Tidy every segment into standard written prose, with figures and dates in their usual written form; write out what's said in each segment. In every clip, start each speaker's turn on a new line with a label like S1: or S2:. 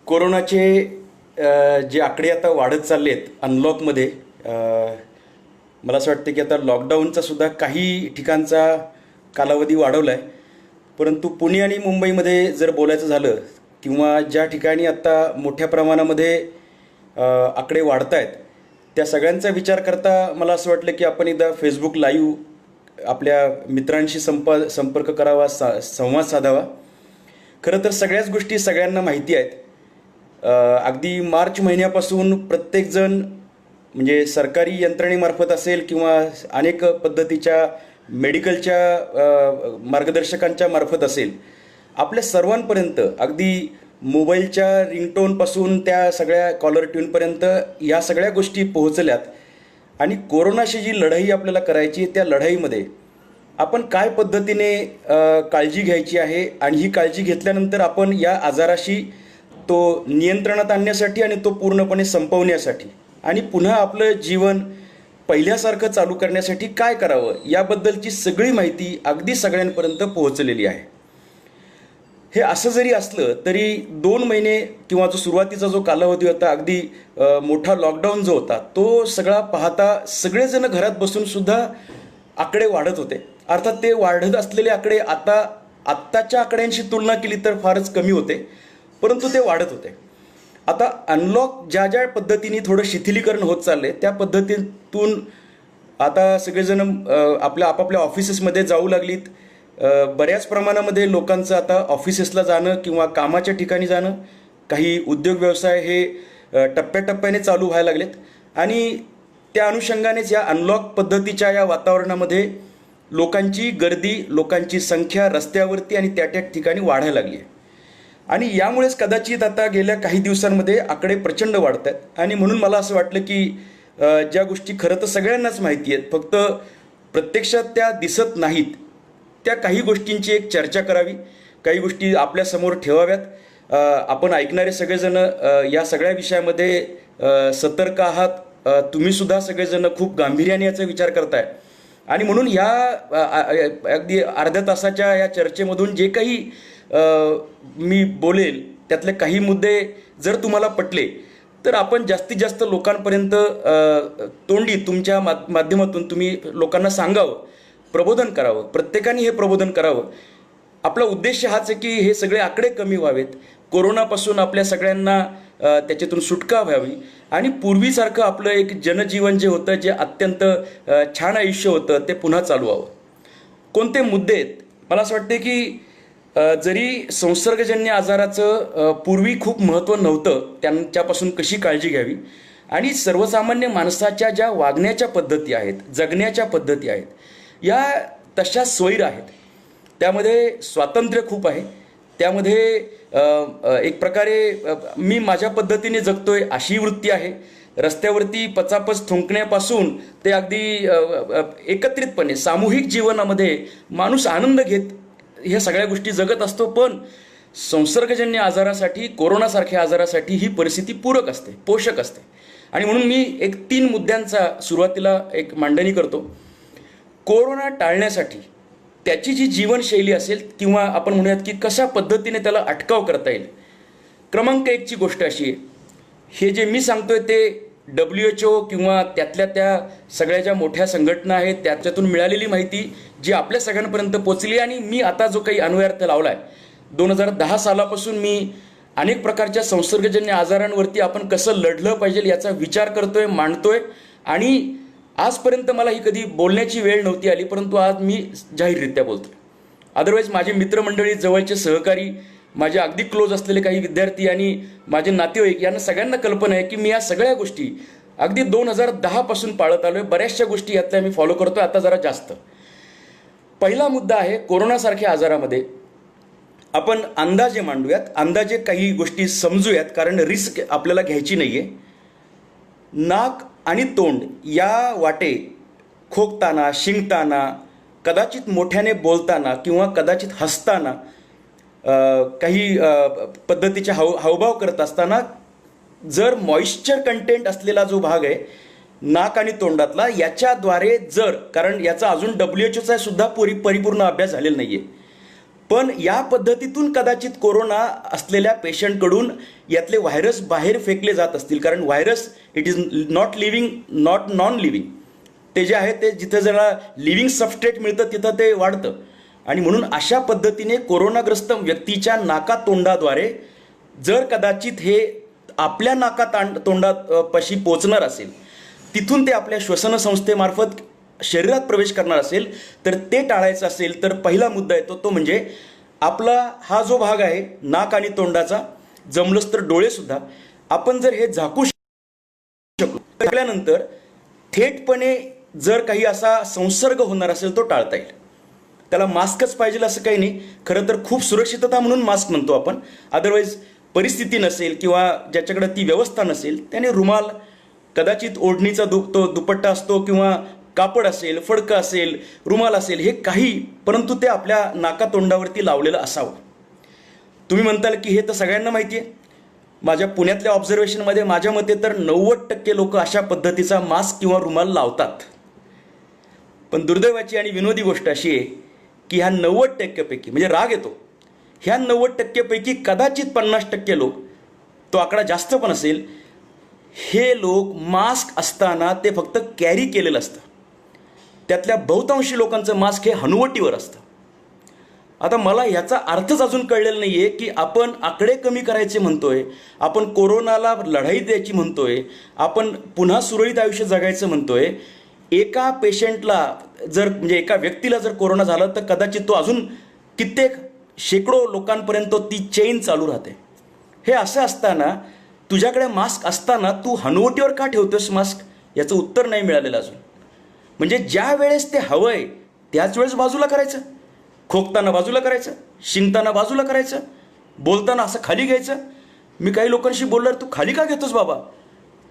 S1: कोरोनाचे जे आकडे आता वाढत चालले आहेत अनलॉकमध्ये, मला असं वाटतं की आता लॉकडाऊनचा सुद्धा काही ठिकाणचा कालावधी वाढवला आहे. परंतु पुणे आणि मुंबईमध्ये जर बोलायचं झालं किंवा ज्या ठिकाणी आता मोठ्या प्रमाणामध्ये आकडे वाढत आहेत त्या सगळ्यांचा विचार करता मला असं वाटलं की आपण एकदा फेसबुक लाईव्ह आपल्या मित्रांशी संपर्क करावा, संवाद साधावा. खरं तर सगळ्याच गोष्टी सगळ्यांना माहिती आहेत. अगदी मार्च महिन्यापासून प्रत्येकजण म्हणजे सरकारी यंत्रणेमार्फत असेल किंवा अनेक पद्धतीच्या मेडिकलच्या मार्गदर्शकांच्या मार्फत असेल, आपल्या सर्वांपर्यंत अगदी मोबाईलच्या रिंगटोनपासून त्या सगळ्या कॉलर ट्यूनपर्यंत या सगळ्या गोष्टी पोहोचल्यात. आणि कोरोनाशी जी लढाई आपल्याला करायची त्या लढाईमध्ये आपण काय पद्धतीने काळजी घ्यायची आहे आणि ही काळजी घेतल्यानंतर आपण या आजाराशी तो नियंत्रणात आणण्यासाठी आणि तो पूर्णपणे संपवण्यासाठी आणि पुन्हा आपलं जीवन पहिल्यासारखं चालू करण्यासाठी काय करावं याबद्दलची सगळी माहिती अगदी सगळ्यांपर्यंत पोहोचलेली आहे. हे असं जरी असलं तरी 2 महिने किंवा जो सुरुवातीचा जो कालावधी होता, अगदी मोठा लॉकडाऊन जो होता, तो सगळा पाहता सगळेजण घरात बसून सुद्धा आकडे वाढत होते. अर्थात ते वाढत असलेले आकडे आत्ताच्या आकड्यांशी तुलना केली तर फारच कमी होते, परंतु ते वाढत होते. आता अनलॉक ज्या ज्या पद्धतीने थोडं शिथिलीकरण होत चालले त्या पद्धतीतून आता सगळेजण आपापल्या ऑफिसेसमध्ये जाऊ लागलीत. बऱ्याच प्रमाणामध्ये लोकांचं आता ऑफिसेसला जाणं किंवा कामाच्या ठिकाणी जाणं, काही उद्योग व्यवसाय हे टप्प्याटप्प्याने चालू व्हायला लागलेत आणि त्या अनुषंगानेच या अनलॉक पद्धतीच्या या वातावरणामध्ये लोकांची गर्दी, लोकांची संख्या रस्त्यावरती आणि त्या ठिकाणी वाढायला लागली आहे. आणि यामुळेच कदाचित आता गेल्या काही दिवसांमध्ये आकडे प्रचंड वाढत आहेत. आणि म्हणून मला असं वाटलं की ज्या गोष्टी खरं तर सगळ्यांनाच माहिती आहेत, फक्त प्रत्यक्षात त्या दिसत नाहीत, त्या काही गोष्टींची एक चर्चा करावी, काही गोष्टी आपल्यासमोर ठेवाव्यात. आपण ऐकणारे सगळेजण या सगळ्या विषयामध्ये सतर्क आहात. तुम्ही सुद्धा सगळेजण खूप गांभीर्याने याचा विचार करताय आणि म्हणून ह्या अगदी अर्ध्या तासाच्या या चर्चेमधून जे काही मी बोलेल त्यातले काही मुद्दे जर तुम्हाला पटले तर आपण जास्तीत जास्त लोकांपर्यंत तोंडी तुमच्या माध्यमातून तुम्ही लोकांना सांगावं, प्रबोधन करावं. प्रत्येकाने हे प्रबोधन करावं. आपला उद्देश हाच आहे की हे सगळे आकडे कमी व्हावेत, कोरोनापासून आपल्या सगळ्यांना त्याच्यातून सुटका व्हावी आणि पूर्वीसारखं आपलं एक जनजीवन जे होतं, जे अत्यंत छान आयुष्य होतं, ते पुन्हा चालू व्हावं. कोणते मुद्दे आहेत? मला असं वाटते की जरी संसर्गजन्य आजाराचं पूर्वी खूप महत्त्व नव्हतं, त्यांच्यापासून कशी काळजी घ्यावी आणि सर्वसामान्य माणसाच्या ज्या वागण्याच्या पद्धती आहेत, जगण्याच्या पद्धती आहेत, या तशा स्वैर आहेत. त्यामध्ये स्वातंत्र्य खूप आहे. त्यामध्ये एक प्रकारे मी माझ्या पद्धतीने जगतोय अशी वृत्ती आहे. रस्त्यावरती पचापच थुंकण्यापासून ते अगदी एकत्रितपणे सामूहिक जीवनामध्ये माणूस आनंद घेत ह्या सगळ्या गोष्टी जगत असतो. पण संसर्गजन्य आजारासाठी, कोरोनासारख्या आजारासाठी ही परिस्थिती पूरक असते, पोषक असते. आणि म्हणून मी एक 3 मुद्द्यांचा सुरुवातीला एक मांडणी करतो. कोरोना टाळण्यासाठी त्याची जी जीवनशैली असेल किंवा आपण म्हणूयात की कशा पद्धतीने त्याला अटकाव करता येईल. क्रमांक 1ची गोष्ट अशी आहे, हे जे मी सांगतोय ते WHO किंवा त्यातल्या त्या सगळ्या ज्या मोठ्या संघटना आहेत त्याच्यातून मिळालेली माहिती जी आपल्या सगळ्यांपर्यंत पोचली. आणि मी आता जो काही अन्वयार्थ लावला आहे, 2010 सालापासून मी अनेक प्रकारच्या संसर्गजन्य आजारांवरती आपण कसं लढलं पाहिजे याचा विचार करतोय, मांडतोय. आणि आजपर्यंत मला ही कधी बोलण्याची वेळ नव्हती आली, परंतु आज मी जाहीररित्या बोलतोय. अदरवाईज माझे मित्रमंडळी, जवळचे सहकारी, माझे अगदी क्लोज असलेले काही विद्यार्थी आणि माझे नातेवाईक यांना सगळ्यांना कल्पना आहे की मी या सगळ्या गोष्टी अगदी 2010 पासून पाळत आलोय. बऱ्याचशा गोष्टी यातल्या मी फॉलो करतोय, आता जरा जास्त. पहिला मुद्दा आहे, कोरोनासारख्या आजारामध्ये आपण अंदाजे मांडूयात, अंदाजे काही गोष्टी समजूयात, कारण रिस्क आपल्याला घ्यायची नाहीये. नाक आणि तोंड या वाटे खोकताना, शिंकताना, कदाचित मोठ्याने बोलताना किंवा कदाचित हसताना, काही पद्धतीचे हावभाव करत असताना जर मॉइश्चर कंटेंट असलेला जो भाग आहे नाक आणि तोंडातला, याच्याद्वारे जर, कारण याचा अजून WHOचा सुद्धा परिपूर्ण अभ्यास झालेला नाहीये, पण या पद्धतीतून कदाचित कोरोना असलेल्या पेशंटकडून यातले व्हायरस बाहेर फेकले जात असतील, कारण virus it is not living, not non living. ते जे आहे ते जिथं जरा लिव्हिंग सबस्ट्रेट मिळतं तिथं ते वाढतं. आणि म्हणून अशा पद्धतीने कोरोनाग्रस्त व्यक्तीच्या नाकातोंडाद्वारे जर कदाचित हे आपल्या नाकातोंडात पशी पोचणार असेल, तिथून ते आपल्या श्वसन संस्थेमार्फत शरीरात प्रवेश करणार असेल, तर ते टाळायचं असेल तर पहिला मुद्दा येतो तो म्हणजे आपला हा जो भाग आहे नाक आणि तोंडाचा, जमलंच तर डोळेसुद्धा आपण जर हे झाकू शकलो त्यानंतर थेटपणे जर काही असा संसर्ग होणार असेल तो टाळता येईल. त्याला मास्कच पाहिजे असं काही नाही. खरं तर खूप सुरक्षितता म्हणून मास्क म्हणतो आपण. अदरवाईज परिस्थिती नसेल किंवा ज्याच्याकडे ती व्यवस्था नसेल त्याने रुमाल, कदाचित ओढणीचा तो दुपट्टा असतो किंवा कापड असेल, फडकं असेल, रुमाल असेल, हे काही, परंतु ते आपल्या नाकातोंडावरती लावलेलं असावं. तुम्ही म्हणताल की हे तर सगळ्यांना माहिती आहे. माझ्या पुण्यातल्या ऑब्झर्वेशनमध्ये माझ्या मते तर 90% लोक अशा पद्धतीचा मास्क किंवा रुमाल लावतात. पण दुर्दैवाची आणि विनोदी गोष्ट अशी आहे की ह्या 90% म्हणजे राग येतो, ह्या 90% पैकी कदाचित 50% लोक, तो आकडा जास्त पण असेल, हे लोक मास्क असताना ते फक्त कॅरी केलेलं असतं. त्यातल्या बहुतांशी लोकांचं मास्क हे हनुवटीवर असतं. आता मला ह्याचा अर्थच अजून कळलेला नाही आहे की आपण आकडे कमी करायचे म्हणतोय, आपण कोरोनाला लढाई द्यायची म्हणतोय, आपण पुन्हा सुरळीत आयुष्य जगायचं म्हणतोय. एका पेशंटला जर म्हणजे एका व्यक्तीला जर कोरोना झाला तर कदाचित तो अजून कित्येक शेकडो लोकांपर्यंत ती चेन चालू राहते. हे असं असताना तुझ्याकडे मास्क असताना तू हनुवटीवर का ठेवतोस मास्क, याचं उत्तर नाही मिळालेलं अजून. म्हणजे ज्या वेळेस ते हवंय त्याच वेळेस बाजूला करायचं, खोकताना बाजूला करायचं, शिंकताना बाजूला करायचं, बोलताना असं खाली घ्यायचं. मी काही लोकांशी बोललो, तू खाली का घेतोस बाबा?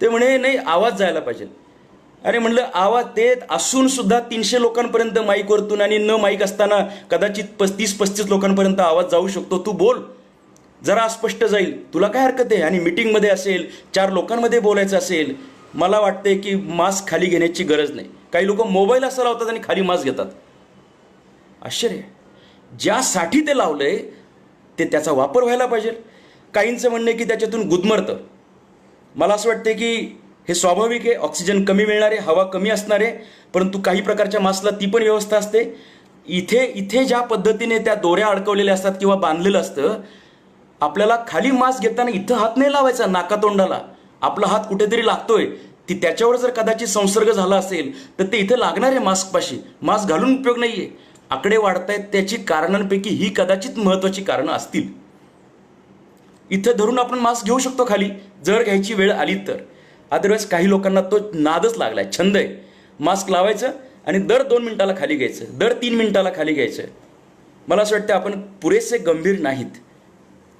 S1: ते म्हणे नाही आवाज जायला पाहिजे. अरे म्हणलं आवाज ते असून सुद्धा 300 लोकांपर्यंत माईकवरतून आणि न माईक असताना कदाचित 35-35 लोकांपर्यंत आवाज जाऊ शकतो. तू बोल, जरा अस्पष्ट जाईल, तुला काय हरकत आहे? आणि मीटिंगमध्ये असेल, 4 लोकांमध्ये बोलायचं असेल, मला वाटते की मास्क खाली घेण्याची गरज नाही. काही लोक मोबाईल असं लावतात आणि खाली मास्क घेतात. आश्चर्य. ज्यासाठी ते लावलंय ते त्याचा वापर व्हायला पाहिजे. काहींचं म्हणणं आहे की त्याच्यातून गुदमरतं. मला असं वाटतं की हे स्वाभाविक आहे, ऑक्सिजन कमी मिळणार आहे, हवा कमी असणार आहे, परंतु काही प्रकारच्या मास्कला ती पण व्यवस्था असते. इथे ज्या पद्धतीने त्या दोऱ्या अडकवलेल्या असतात किंवा बांधलेलं असतं, आपल्याला खाली मास्क घेताना इथं हात नाही लावायचा नाकातोंडाला. आपला हात कुठेतरी लागतोय, ती त्याच्यावर जर कदाचित संसर्ग झाला असेल तर ते इथं लागणार आहे मास्कपाशी. मास्क घालून उपयोग नाही आहे. आकडे वाढतायत त्याची कारणांपैकी ही कदाचित महत्त्वाची कारणं असतील. इथं धरून आपण मास्क घेऊ शकतो खाली जर घ्यायची वेळ आली तर. अदरवाईज काही लोकांना तो नादच लागलाय, छंद आहे. मास्क लावायचं आणि दर 2 मिनिटाला खाली घ्यायचं, दर 3 मिनिटाला खाली घ्यायचं. मला असं वाटतं आपण पुरेसे गंभीर नाहीत.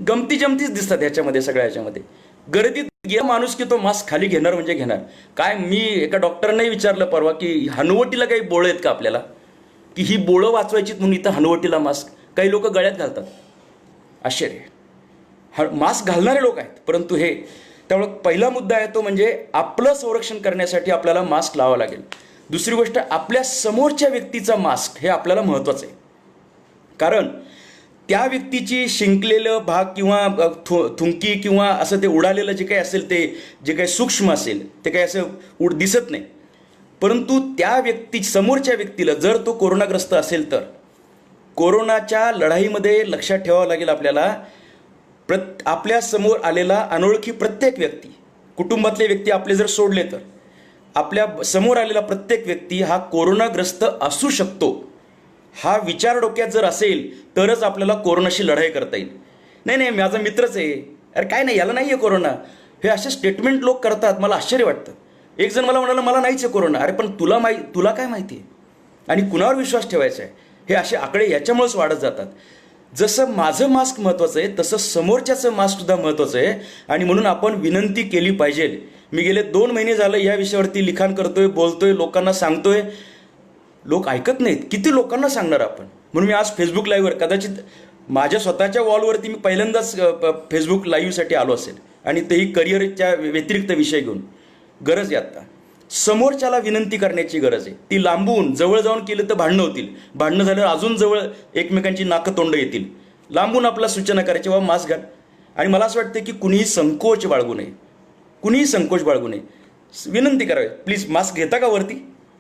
S1: गमती जमतीच दिसतात ह्याच्यामध्ये, सगळ्या ह्याच्यामध्ये. गर्दीत गेला माणूस की तो मास्क खाली घेणार म्हणजे घेणार. काय, मी एका डॉक्टरांनाही विचारलं परवा की हनुवटीला काही बोळं आहेत का आपल्याला, की ही बोळं वाचवायची म्हणून इथं हनुवटीला मास्क. काही लोक गळ्यात घालतात. आश्चर्य. मास्क घालणारे लोक आहेत, परंतु हे, त्यामुळे पहिला मुद्दा आहे तो म्हणजे आपलं संरक्षण करण्यासाठी आपल्याला मास्क लावावा लागेल. दुसरी गोष्ट, आपल्या समोरच्या व्यक्तीचा मास्क हे आपल्याला महत्त्वाचं आहे. कारण त्या व्यक्तीची शिंकलेलं भाग किंवा थुंकी किंवा असं ते उडालेलं जे काही असेल, ते जे काही सूक्ष्म असेल ते काही असं दिसत नाही. परंतु त्या समोरच्या व्यक्तीला जर तो कोरोनाग्रस्त असेल तर कोरोनाच्या लढाईमध्ये लक्षात ठेवावं लागेल आपल्याला, आपल्या समोर आलेला अनोळखी प्रत्येक व्यक्ती, कुटुंबातले व्यक्ती आपले जर सोडले तर, आपल्या समोर आलेला प्रत्येक व्यक्ती हा कोरोनाग्रस्त असू शकतो, हा विचार डोक्यात जर असेल तरच आपल्याला कोरोनाशी लढाई करता येईल. नाही माझा मित्रच आहे, अरे काय नाही, याला नाही आहे कोरोना, हे असे स्टेटमेंट लोक करतात. मला आश्चर्य वाटतं. एक जण मला म्हणाला मला नाहीच आहे कोरोना. अरे पण तुला काय माहिती आहे आणि कुणावर विश्वास ठेवायचा आहे? हे असे आकडे याच्यामुळेच वाढत जातात. जसं माझं मास्क महत्त्वाचं आहे तसं समोरच्याचं मास्कसुद्धा महत्त्वाचं आहे. आणि म्हणून आपण विनंती केली पाहिजे. मी गेले 2 महिने झालं या विषयावरती लिखाण करतोय, बोलतोय, लोकांना सांगतोय, लोक ऐकत नाहीत. किती लोकांना सांगणार आपण? म्हणून मी आज फेसबुक लाईव्हवर, कदाचित माझ्या स्वतःच्या वॉलवरती मी पहिल्यांदाच फेसबुक लाईव्हसाठी आलो असेल, आणि तेही करिअरच्या व्यतिरिक्त विषय घेऊन. गरज आहे आता. समोरच्याला विनंती करण्याची गरज आहे. ती लांबून जवळ जाऊन केलं तर भांडणं होतील, भांडणं झाल्यावर अजून जवळ एकमेकांची नाकं तोंड येतील. लांबून आपला सूचना करायची, बाबा मास्क घाल. आणि मला असं वाटतं की कुणीही संकोच बाळगू नये, कुणीही संकोच बाळगू नये. विनंती करावी, प्लीज मास्क घेता का वरती?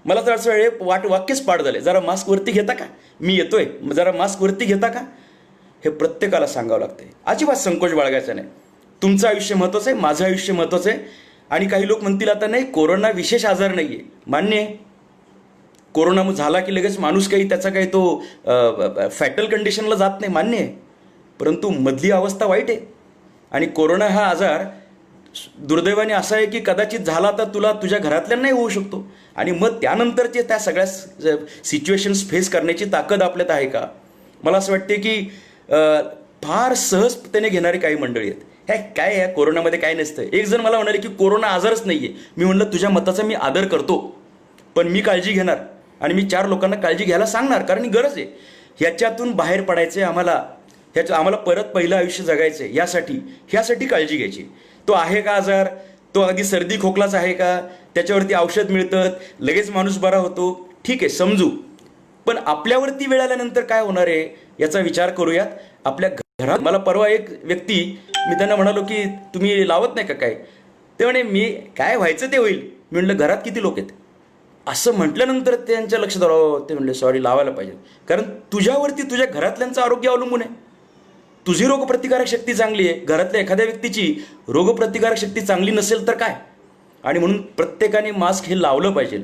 S1: मला तर असं हे वाक्यच पाठ झाले, जरा मास्क वरती घेता का, मी येतोय, जरा मास्क वरती घेता का. हे प्रत्येकाला सांगावं लागतंय. अजिबात संकोच बाळगायचा नाही. तुमचं आयुष्य महत्त्वाचं आहे, माझं आयुष्य महत्त्वाचं आहे. आणि काही लोक म्हणतील आता नाही, कोरोना विशेष आजार नाही आहे. मान्य आहे, कोरोना झाला की लगेच माणूस काही त्याचा काही तो फॅटल कंडिशनला जात नाही, मान्य आहे. परंतु मधली अवस्था वाईट आहे. आणि कोरोना हा आजार दुर्दैवाने असा आहे की कदाचित झाला तर तुला तुझ्या घरातल्यांनाही होऊ शकतो. आणि मग त्यानंतरचे त्या सगळ्या सिच्युएशन्स फेस करण्याची ताकद आपल्यात आहे का? मला असं वाटते की फार सहजतेने घेणारी काही मंडळी आहेत. काय आहे कोरोनामध्ये काय नसतं. एक जण मला म्हणाले की कोरोना आजारच नाही आहे. मी म्हणलं तुझ्या मताचा मी आदर करतो, पण मी काळजी घेणार आणि मी 4 लोकांना काळजी घ्यायला सांगणार, कारण ही गरज आहे. ह्याच्यातून बाहेर पडायचं आहे आम्हाला परत पहिलं आयुष्य जगायचं आहे. ह्यासाठी काळजी घ्यायची. तो आहे का आजार, तो अगदी सर्दी खोकलाच आहे का, त्याच्यावरती औषध मिळतं, लगेच माणूस बरा होतो, ठीक आहे समजू. पण आपल्यावरती वेळ आल्यानंतर काय होणार आहे याचा विचार करूयात. आपल्या घरात मला परवा एक व्यक्ती, मी त्यांना म्हणालो की तुम्ही लावत नाही का काय, ते म्हणे मी काय व्हायचं ते होईल. मी म्हणलं घरात किती लोक आहेत, असं म्हटल्यानंतर त्यांच्या लक्षात आलं. ते म्हणले सॉरी, लावायला पाहिजे, कारण तुझ्यावरती तुझ्या घरातल्यांचं आरोग्य अवलंबून आहे. तुझी रोगप्रतिकारक शक्ती चांगली आहे, घरातल्या एखाद्या व्यक्तीची रोगप्रतिकारक शक्ती चांगली नसेल तर काय. आणि म्हणून प्रत्येकाने मास्क हे लावलं पाहिजे.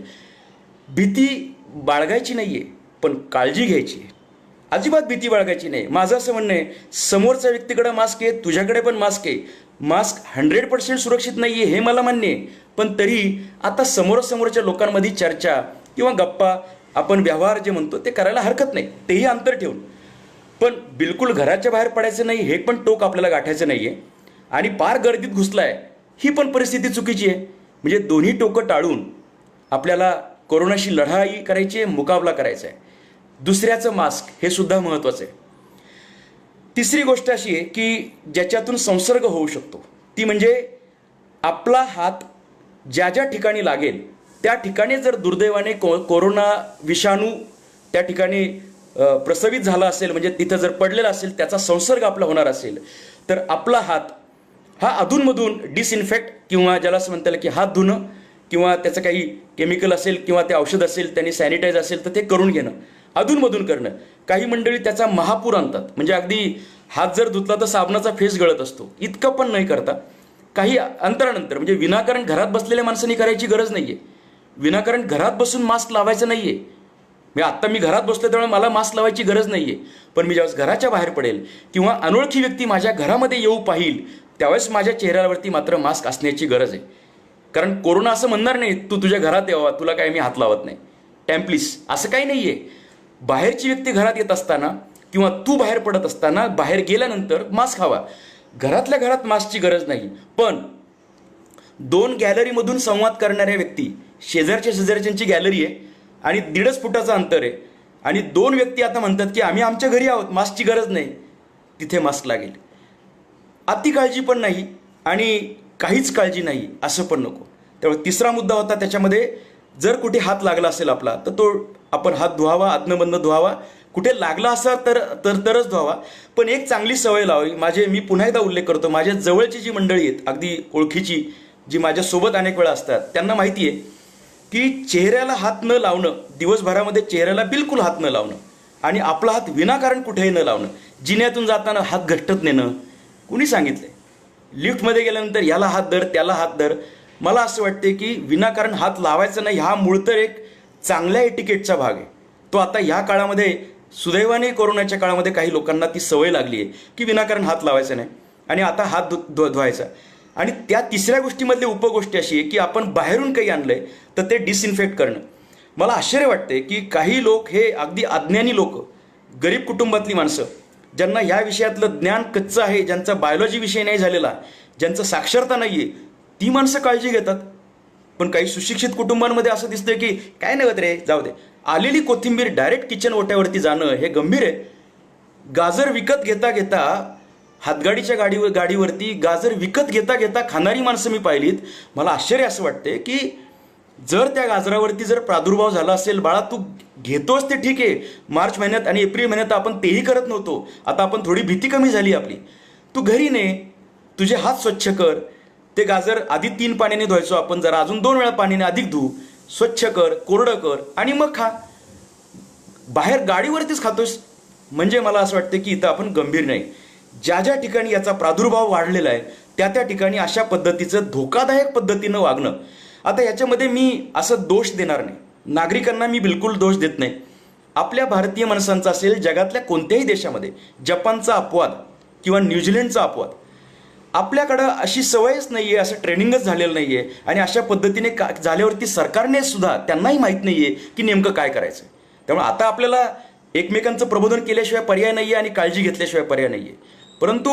S1: भीती बाळगायची नाही आहे, पण काळजी घ्यायची आहे. अजिबात भीती बाळगायची नाही. माझं असं म्हणणं आहे, समोरच्या व्यक्तीकडे मास्क आहे, तुझ्याकडे पण मास्क आहे. मास्क 100% सुरक्षित नाही आहे हे मला मान्य आहे, पण तरी आता समोरासमोरच्या लोकांमध्ये चर्चा किंवा गप्पा, आपण व्यवहार जे म्हणतो ते करायला हरकत नाही, तेही अंतर ठेवून. पण बिलकुल घराच्या बाहेर पडायचं नाही हे पण टोक आपल्याला गाठायचं नाही आहे. आणि पार गर्दीत घुसलाय ही पण परिस्थिती चुकीची आहे. म्हणजे दोन्ही टोकं टाळून आपल्याला कोरोनाशी लढाई करायची आहे, मुकाबला करायचा आहे. दुसऱ्याचं मास्क हे सुद्धा महत्त्वाचं आहे. तिसरी गोष्ट अशी आहे की ज्याच्यातून संसर्ग होऊ शकतो ती म्हणजे आपला हात ज्या ज्या ठिकाणी लागेल त्या ठिकाणी जर दुर्दैवाने कोरोना विषाणू त्या ठिकाणी प्रसवित झाला असेल, म्हणजे तिथं जर पडलेला असेल, त्याचा संसर्ग आपला होणार असेल, तर आपला हात हा अधूनमधून डिसइन्फेक्ट किंवा ज्याला असं म्हणता येईल की हात धुणं किंवा त्याचं काही केमिकल असेल किंवा ते औषध असेल त्यांनी सॅनिटाईज असेल तर ते करून घेणं, अधूनमधून करणं. काही मंडळी त्याचा महापूर आणतात, म्हणजे अगदी हात जर धुतला तर साबणाचा फेस गळत असतो, इतकं पण नाही करता. काही अंतरानंतर, म्हणजे विनाकारण घरात बसलेल्या माणसांनी करायची गरज नाही आहे. विनाकारण घरात बसून मास्क लावायचं नाही आहे. आत्ता मी घरात बसलो त्यामुळे मला मास्क लावायची गरज नाही आहे, पण मी ज्यावेळेस घराच्या बाहेर पडेल किंवा अनोळखी व्यक्ती माझ्या घरामध्ये येऊ पाहिल त्यावेळेस माझ्या चेहऱ्यावरती मात्र मास्क असण्याची गरज आहे. कारण कोरोना असं म्हणणार नाही तू तुझ्या घरात यावा, तुला काय मी हात लावत नाही, टॅम्प्लिस, असं काही नाही आहे. बाहेरची व्यक्ती घरात येत असताना किंवा तू बाहेर पडत असताना बाहेर गेल्यानंतर मास्क हवा. घरातल्या घरात मास्कची गरज नाही. पण 2 गॅलरीमधून संवाद करणाऱ्या व्यक्ती, शेजारच्यांची गॅलरी आहे आणि 1.5 फुटाचं अंतर आहे आणि 2 व्यक्ती आता म्हणतात की आम्ही आमच्या घरी आहोत, मास्कची गरज नाही, तिथे मास्क लागेल. अति काळजी पण नाही आणि काहीच काळजी नाही असं पण नको. त्यामुळे तिसरा मुद्दा होता त्याच्यामध्ये, जर कुठे हात लागला असेल आपला तर तो आपण हात धुवावा, अधनमधनं धुवावा. कुठे लागला असा तरच धुवावा. पण एक चांगली सवय लावावी. मी पुन्हा एकदा उल्लेख करतो, माझ्या जवळची जी मंडळी आहेत, अगदी ओळखीची, जी माझ्यासोबत अनेक वेळा असतात, त्यांना माहिती आहे की चेहऱ्याला हात न लावणं, दिवसभरामध्ये चेहऱ्याला बिलकुल हात न लावणं आणि आपला हात विनाकारण कुठेही न लावणं. जिन्यातून जाताना हात घट्टत नेणं, कुणी सांगितलंय? लिफ्टमध्ये गेल्यानंतर याला हात धर, त्याला हात धर. मला असं वाटते की विनाकारण हात लावायचा नाही, हा मूळ तर एक चांगल्या एटिकेटचा भाग आहे. तो आता या काळामध्ये, सुदैवाने कोरोनाच्या काळामध्ये काही लोकांना ती सवय लागली आहे की विनाकारण हात लावायचा नाही आणि आता हात धुवायचा. आणि त्या तिसऱ्या गोष्टीमधली उपगोष्टी अशी आहे की आपण बाहेरून काही आणलंय तर ते डिसइन्फेक्ट करणं. मला आश्चर्य वाटते की काही लोक, हे अगदी अज्ञानी लोक, गरीब कुटुंबातली माणसं, ज्यांना या विषयातलं ज्ञान कच्चं आहे, ज्यांचा बायोलॉजी विषय नाही झालेला, ज्यांचं साक्षरता नाही आहे, ती माणसं काळजी घेतात. पण काही सुशिक्षित कुटुंबांमध्ये असं दिसतंय की काय नाही होत रे, जाऊ दे. आलेली कोथिंबीर डायरेक्ट किचन ओट्यावरती जाणं हे गंभीर आहे. गाजर विकत घेता घेता, हातगाडीच्या गाडीवरती गाजर विकत घेता घेता खाणारी माणसं मी पाहिलीत. मला आश्चर्य असं वाटते की जर त्या गाजरावरती जर प्रादुर्भाव झाला असेल, बाळा तू घेतोस ते ठीक आहे, मार्च महिन्यात आणि एप्रिल महिन्यात आपण तेही करत नव्हतो, आता आपण थोडी भीती कमी झाली आपली. तू घरी ने, तुझे हात स्वच्छ कर, ते गाजर आधी 3 पाण्याने धुवायचो आपण, जरा अजून 2 वेळा पाण्याने अधिक धु, स्वच्छ कर, कोरडं कर आणि मग खा. बाहेर गाडीवरतीच खातोस म्हणजे मला असं वाटतं की इथं आपण गंभीर नाही. ज्या ज्या ठिकाणी याचा प्रादुर्भाव वाढलेला आहे त्या त्या ठिकाणी अशा पद्धतीचं धोकादायक पद्धतीनं वागणं. आता याच्यामध्ये मी असं दोष देणार नाही, नागरिकांना मी बिलकुल दोष देत नाही. आपल्या भारतीय माणसांचा असेल, जगातल्या कोणत्याही देशामध्ये जपानचा अपवाद किंवा न्यूझीलंडचा अपवाद, आपल्याकडं अशी सवयच नाही आहे, असं ट्रेनिंगच झालेलं नाही आहे. आणि अशा पद्धतीने झाल्यावरती सरकारने सुद्धा त्यांनाही माहीत नाही आहे की नेमकं काय करायचं. त्यामुळे आता आपल्याला एकमेकांचं प्रबोधन केल्याशिवाय पर्याय नाही आहे आणि काळजी घेतल्याशिवाय पर्याय नाही आहे. परंतु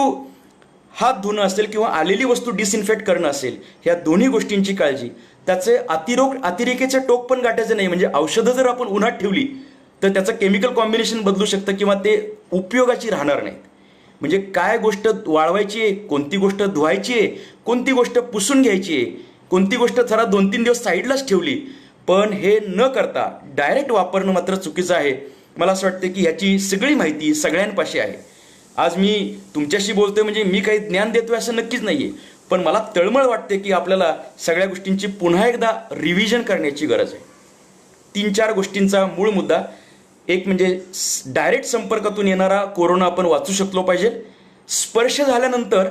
S1: हात धुणं असेल किंवा आलेली वस्तू डिसइन्फेक्ट करणं असेल, ह्या दोन्ही गोष्टींची काळजी, त्याचे अतिरेकेचे टोक पण गाठायचं नाही. म्हणजे औषधं जर आपण उन्हात ठेवली तर त्याचं केमिकल कॉम्बिनेशन बदलू शकतं किंवा ते उपयोगाची राहणार नाहीत. म्हणजे काय गोष्ट वाळवायची आहे, कोणती गोष्ट धुवायची आहे, कोणती गोष्ट पुसून घ्यायची आहे, कोणती गोष्ट जरा 2-3 दिवस साईडलाच ठेवली, पण हे न करता डायरेक्ट वापरणं मात्र चुकीचं आहे. मला असं वाटतं की ह्याची सगळी माहिती सगळ्यांपाशी आहे. आज मी तुमच्याशी बोलतोय म्हणजे मी काही ज्ञान देतोय असं नक्कीच नाहीये, पण मला तळमळ वाटते की आपल्याला सगळ्या गोष्टींची पुन्हा एकदा रिव्हिजन करण्याची गरज आहे. 3-4 गोष्टींचा मूळ मुद्दा, एक म्हणजे डायरेक्ट संपर्कातून येणारा कोरोना आपण वाचू शकलो पाहिजे. स्पर्श झाल्यानंतर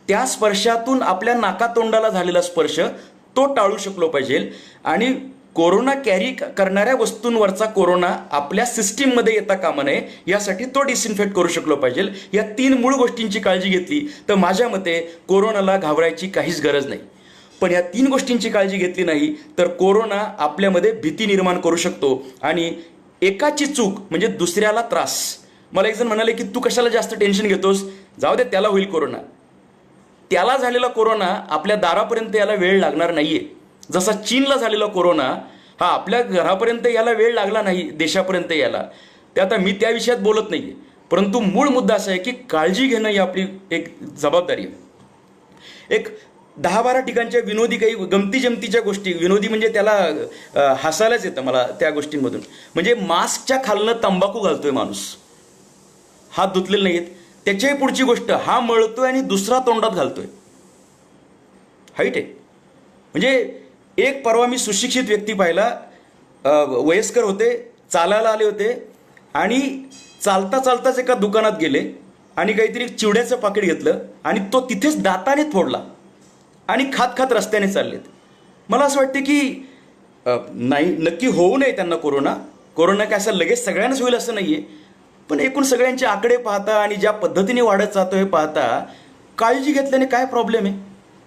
S1: त्या स्पर्शातून आपल्या नाकातोंडाला झालेला स्पर्श तो टाळू शकलो पाहिजे. आणि कोरोना कॅरी करणाऱ्या वस्तूंवरचा कोरोना आपल्या सिस्टीममध्ये येता कामा नये यासाठी तो डिसइन्फेक्ट करू शकलो पाहिजे. या 3 मूळ गोष्टींची काळजी घेतली तर माझ्या मते कोरोनाला घाबरायची काहीच गरज नाही. पण या 3 गोष्टींची काळजी घेतली नाही तर कोरोना आपल्यामध्ये भीती निर्माण करू शकतो आणि एकाची चूक म्हणजे दुसऱ्याला त्रास. मला एक जण म्हणाले की तू कशाला जास्त टेन्शन घेतोस, जाऊ दे त्याला होईल कोरोना. त्याला झालेला कोरोना आपल्या दारापर्यंत यायला वेळ लागणार नाहीये. जसा चीनला झालेला कोरोना हा आपल्या घरापर्यंत यायला वेळ लागला नाही, देशापर्यंत यायला. ते आता मी त्या विषयात बोलत नाहीये, परंतु मूळ मुद्दा असा आहे की काळजी घेणं ही आपली एक जबाबदारी आहे. एक 10-12 ठिकाणच्या विनोदी काही गमती जमतीच्या गोष्टी, विनोदी म्हणजे त्याला हसायलाच येतं मला त्या गोष्टींमधून. म्हणजे मास्कच्या खालनं तंबाखू घालतोय माणूस, हात धुतलेले नाहीत. त्याच्याही पुढची गोष्ट, हा मळतोय आणि दुसरा तोंडात घालतोय. हाईट आहे. म्हणजे एक परवा मी सुशिक्षित व्यक्ती पाहिला, वयस्कर होते, चालायला आले होते आणि चालता चालताच एका दुकानात गेले आणि काहीतरी चिवड्याचं पाकिट घेतलं आणि तो तिथेच दाताने फोडला आणि खात खात रस्त्याने चाललेत. मला असं वाटतं की नाही, नक्की होऊ नये त्यांना कोरोना. कोरोना काय असं लगेच सगळ्यांनाच होईल असं नाहीये, पण एकूण सगळ्यांचे आकडे पाहता आणि ज्या पद्धतीने वाढत जातो हे पाहता काळजी घेतल्याने काय प्रॉब्लेम आहे.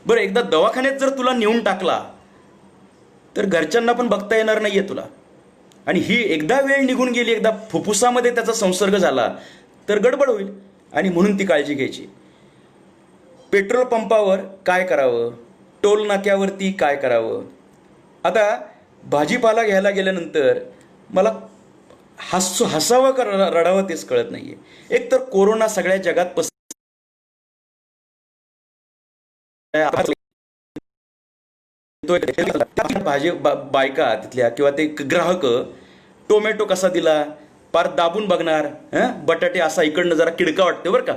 S1: बरं, एकदा दवाखान्यात जर तुला नेऊन टाकला तर घरच्यांना पण बघता येणार नाहीये तुला. आणि ही एकदा वेळ निघून गेली, एकदा फुफ्फुसामध्ये त्याचा संसर्ग झाला तर गडबड होईल. आणि म्हणून ती काळजी घ्यायची. पेट्रोल पंपावर काय करावं, टोल नाक्यावरती काय करावं. आता भाजीपाला घ्यायला गेल्यानंतर मला हसावं का रडावं तेच कळत नाहीये. एक तर कोरोना सगळ्या जगात भाजी बायका तिथल्या किंवा ते ग्राहक टोमॅटो कसा दिला पार दाबून बघणार. बटाटे असा इकडनं जरा किडका वाटते बरं का,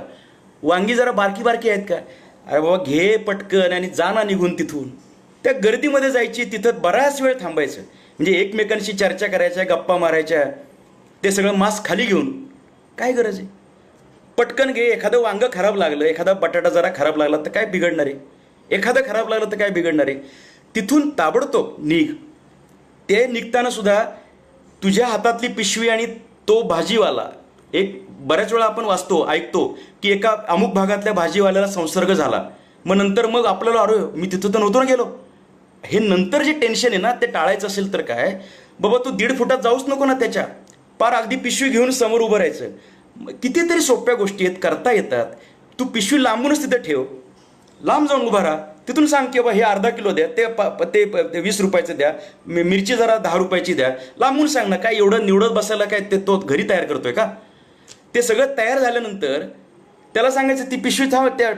S1: वांगी जरा बारकी बारकी आहेत का, अरे बाबा घे पटकन आणि जा ना निघून तिथून. त्या गर्दीमध्ये जायची, तिथं बराच वेळ थांबायचं, म्हणजे एकमेकांशी चर्चा करायच्या, गप्पा मारायच्या, ते सगळं मास्क खाली घेऊन. काय गरज आहे, पटकन घे. एखादं वांग खराब लागलं, एखादा बटाटा जरा खराब लागला तर काय बिघडणार आहे, एखादं खराब लागलं तर काय बिघडणार आहे. तिथून ताबडतोब निघ. ते निघताना सुद्धा तुझ्या हातातली पिशवी आणि तो भाजीवाला, एक बऱ्याच वेळा आपण वाचतो ऐकतो की एका अमुक भागातल्या भाजीवाल्याला संसर्ग झाला, मग नंतर मग आपल्याला अरे मी तिथं तर नव्हतो ना गेलो. हे नंतर जे टेन्शन आहे ना ते टाळायचं असेल तर काय बाबा, तू 1.5 फुटात जाऊच नको ना, त्याच्या पार अगदी पिशवी घेऊन समोर उभं राहायचं. कितीतरी सोप्या गोष्टी आहेत, करता येतात. तू पिशवी लांबूनच तिथं ठेव, लांब जाऊन उभा राहा, तिथून सांग की बाबा हे अर्धा किलो द्या, ते 20 रुपयाचं द्या, मिरची जरा 10 रुपयाची द्या, लांबून सांग ना. काय एवढं निवडत बसायला काय ते तो घरी तयार करतोय का. ते सगळं तयार झाल्यानंतर त्याला सांगायचं ती पिशवी थांब त्या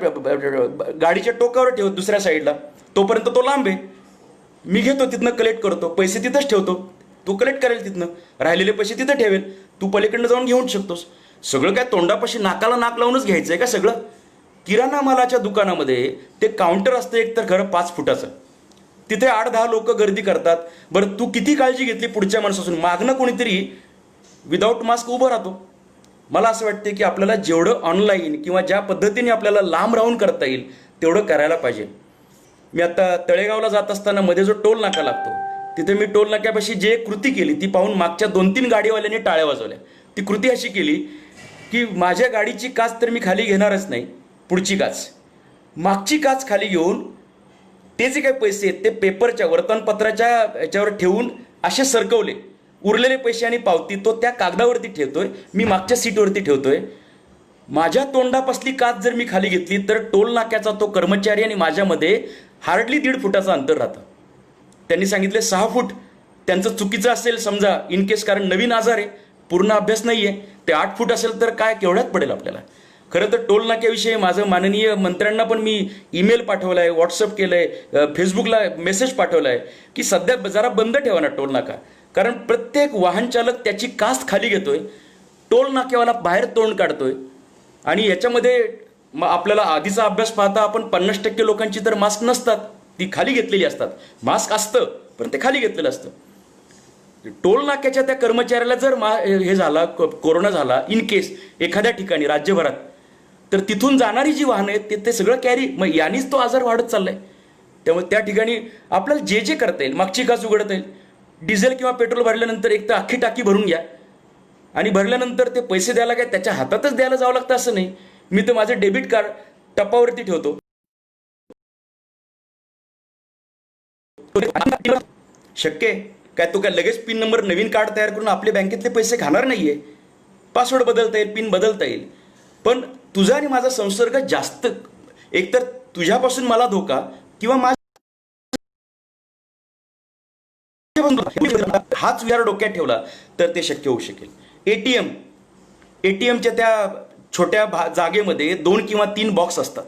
S1: गाडीच्या टोकावर ठेव दुसऱ्या साईडला, तोपर्यंत तो लांब आहे. मी घेतो तिथनं कलेक्ट करतो, पैसे तिथंच ठेवतो, तू कलेक्ट करेल तिथनं, राहिलेले पैसे तिथं ठेवेल, तू पलीकडनं जाऊन घेऊन शकतोस. सगळं काय तोंडापाशी नाकाला नाक लावूनच घ्यायचं आहे का सगळं? किराणा मालाच्या दुकानामध्ये ते काउंटर असतं एक तर खरं 5 फुटाचं, तिथे 8-10 लोक गर्दी करतात. बरं तू किती काळजी घेतली पुढच्या माणसापासून? मागणं कोणीतरी विदाऊट मास्क उभं राहतो. मला असं वाटते की आपल्याला जेवढं ऑनलाईन किंवा ज्या पद्धतीने आपल्याला लांब राहून करता येईल तेवढं करायला पाहिजे. मी आता तळेगावला जात असताना मध्ये जो टोल नाका लागतो तिथे मी टोल नाक्यापाशी जे कृती केली ती पाहून मागच्या 2-3 गाडीवाल्यांनी टाळ्या वाजवल्या. ती कृती अशी केली की माझ्या गाडीची काच तर मी खाली घेणारच नाही, पुढची काच, मागची काच खाली घेऊन ते जे काही पैसे आहेत ते पेपरच्या वर्तमानपत्राच्या याच्यावर ठेवून असे सरकवले. उरलेले पैसे आणि पावती तो त्या कागदावरती ठेवतोय, मी मागच्या सीटवरती ठेवतोय. माझ्या तोंडापासली काच जर मी खाली घेतली तर टोल नाक्याचा तो कर्मचारी आणि माझ्यामध्ये हार्डली 1.5 फुटाचं अंतर राहतं. त्यांनी सांगितले 6 फूट. त्यांचं चुकीचं असेल समजा इन केस, कारण नवीन आजार आहे, पूर्ण अभ्यास नाही आहे, ते 8 फूट असेल तर काय केवढ्यात पडेल आपल्याला. खरं तर टोल नाक्याविषयी माझं माननीय मंत्र्यांना पण मी ईमेल पाठवला आहे, व्हॉट्सअप केलं आहे, फेसबुकला मेसेज पाठवला आहे की सध्या जरा बंद ठेवा ना टोल नाका. कारण प्रत्येक वाहन चालक त्याची कास्ट खाली घेतोय, टोल नाक्यावाला बाहेर तोंड काढतोय. आणि याच्यामध्ये आपल्याला आधीचा अभ्यास पाहता आपण 50% लोकांची तर मास्क नसतात, ती खाली घेतलेली असतात. मास्क असतं पण ते खाली घेतलेलं असतं. टोल नाक्याच्या त्या कर्मचाऱ्याला जर हे झाला, कोरोना झाला इन केस एखाद्या ठिकाणी राज्यभरात, तर तिथून जाणारी जी वाहनं आहेत ते सगळं कॅरी, मग यानेच तो आजार वाढत चाललाय. त्यामुळे त्या ठिकाणी आपल्याला जे जे करता येईल, मागची काच उघडता येईल, डिझेल किंवा पेट्रोल भरल्यानंतर एक तर अख्खी टाकी भरून घ्या. आणि भरल्यानंतर ते पैसे द्यायला काय त्याच्या हातातच द्यायला जावं लागतं असं नाही. मी तर माझं डेबिट कार्ड टपावरती ठेवतो. शक्य आहे काय? तो काय लगेच पिन नंबर नवीन कार्ड तयार करून आपले बँकेतले पैसे खाणार नाहीये. पासवर्ड बदलता येईल, पिन बदलता येईल, पण तुझा आणि माझा संसर्ग जास्त, एकतर तुझ्यापासून मला धोका किंवा हाच विचार डोक्यात ठेवला तर ते शक्य होऊ शकेल. एटीएमच्या त्या छोट्या जागेमध्ये 2 किंवा 3 बॉक्स असतात.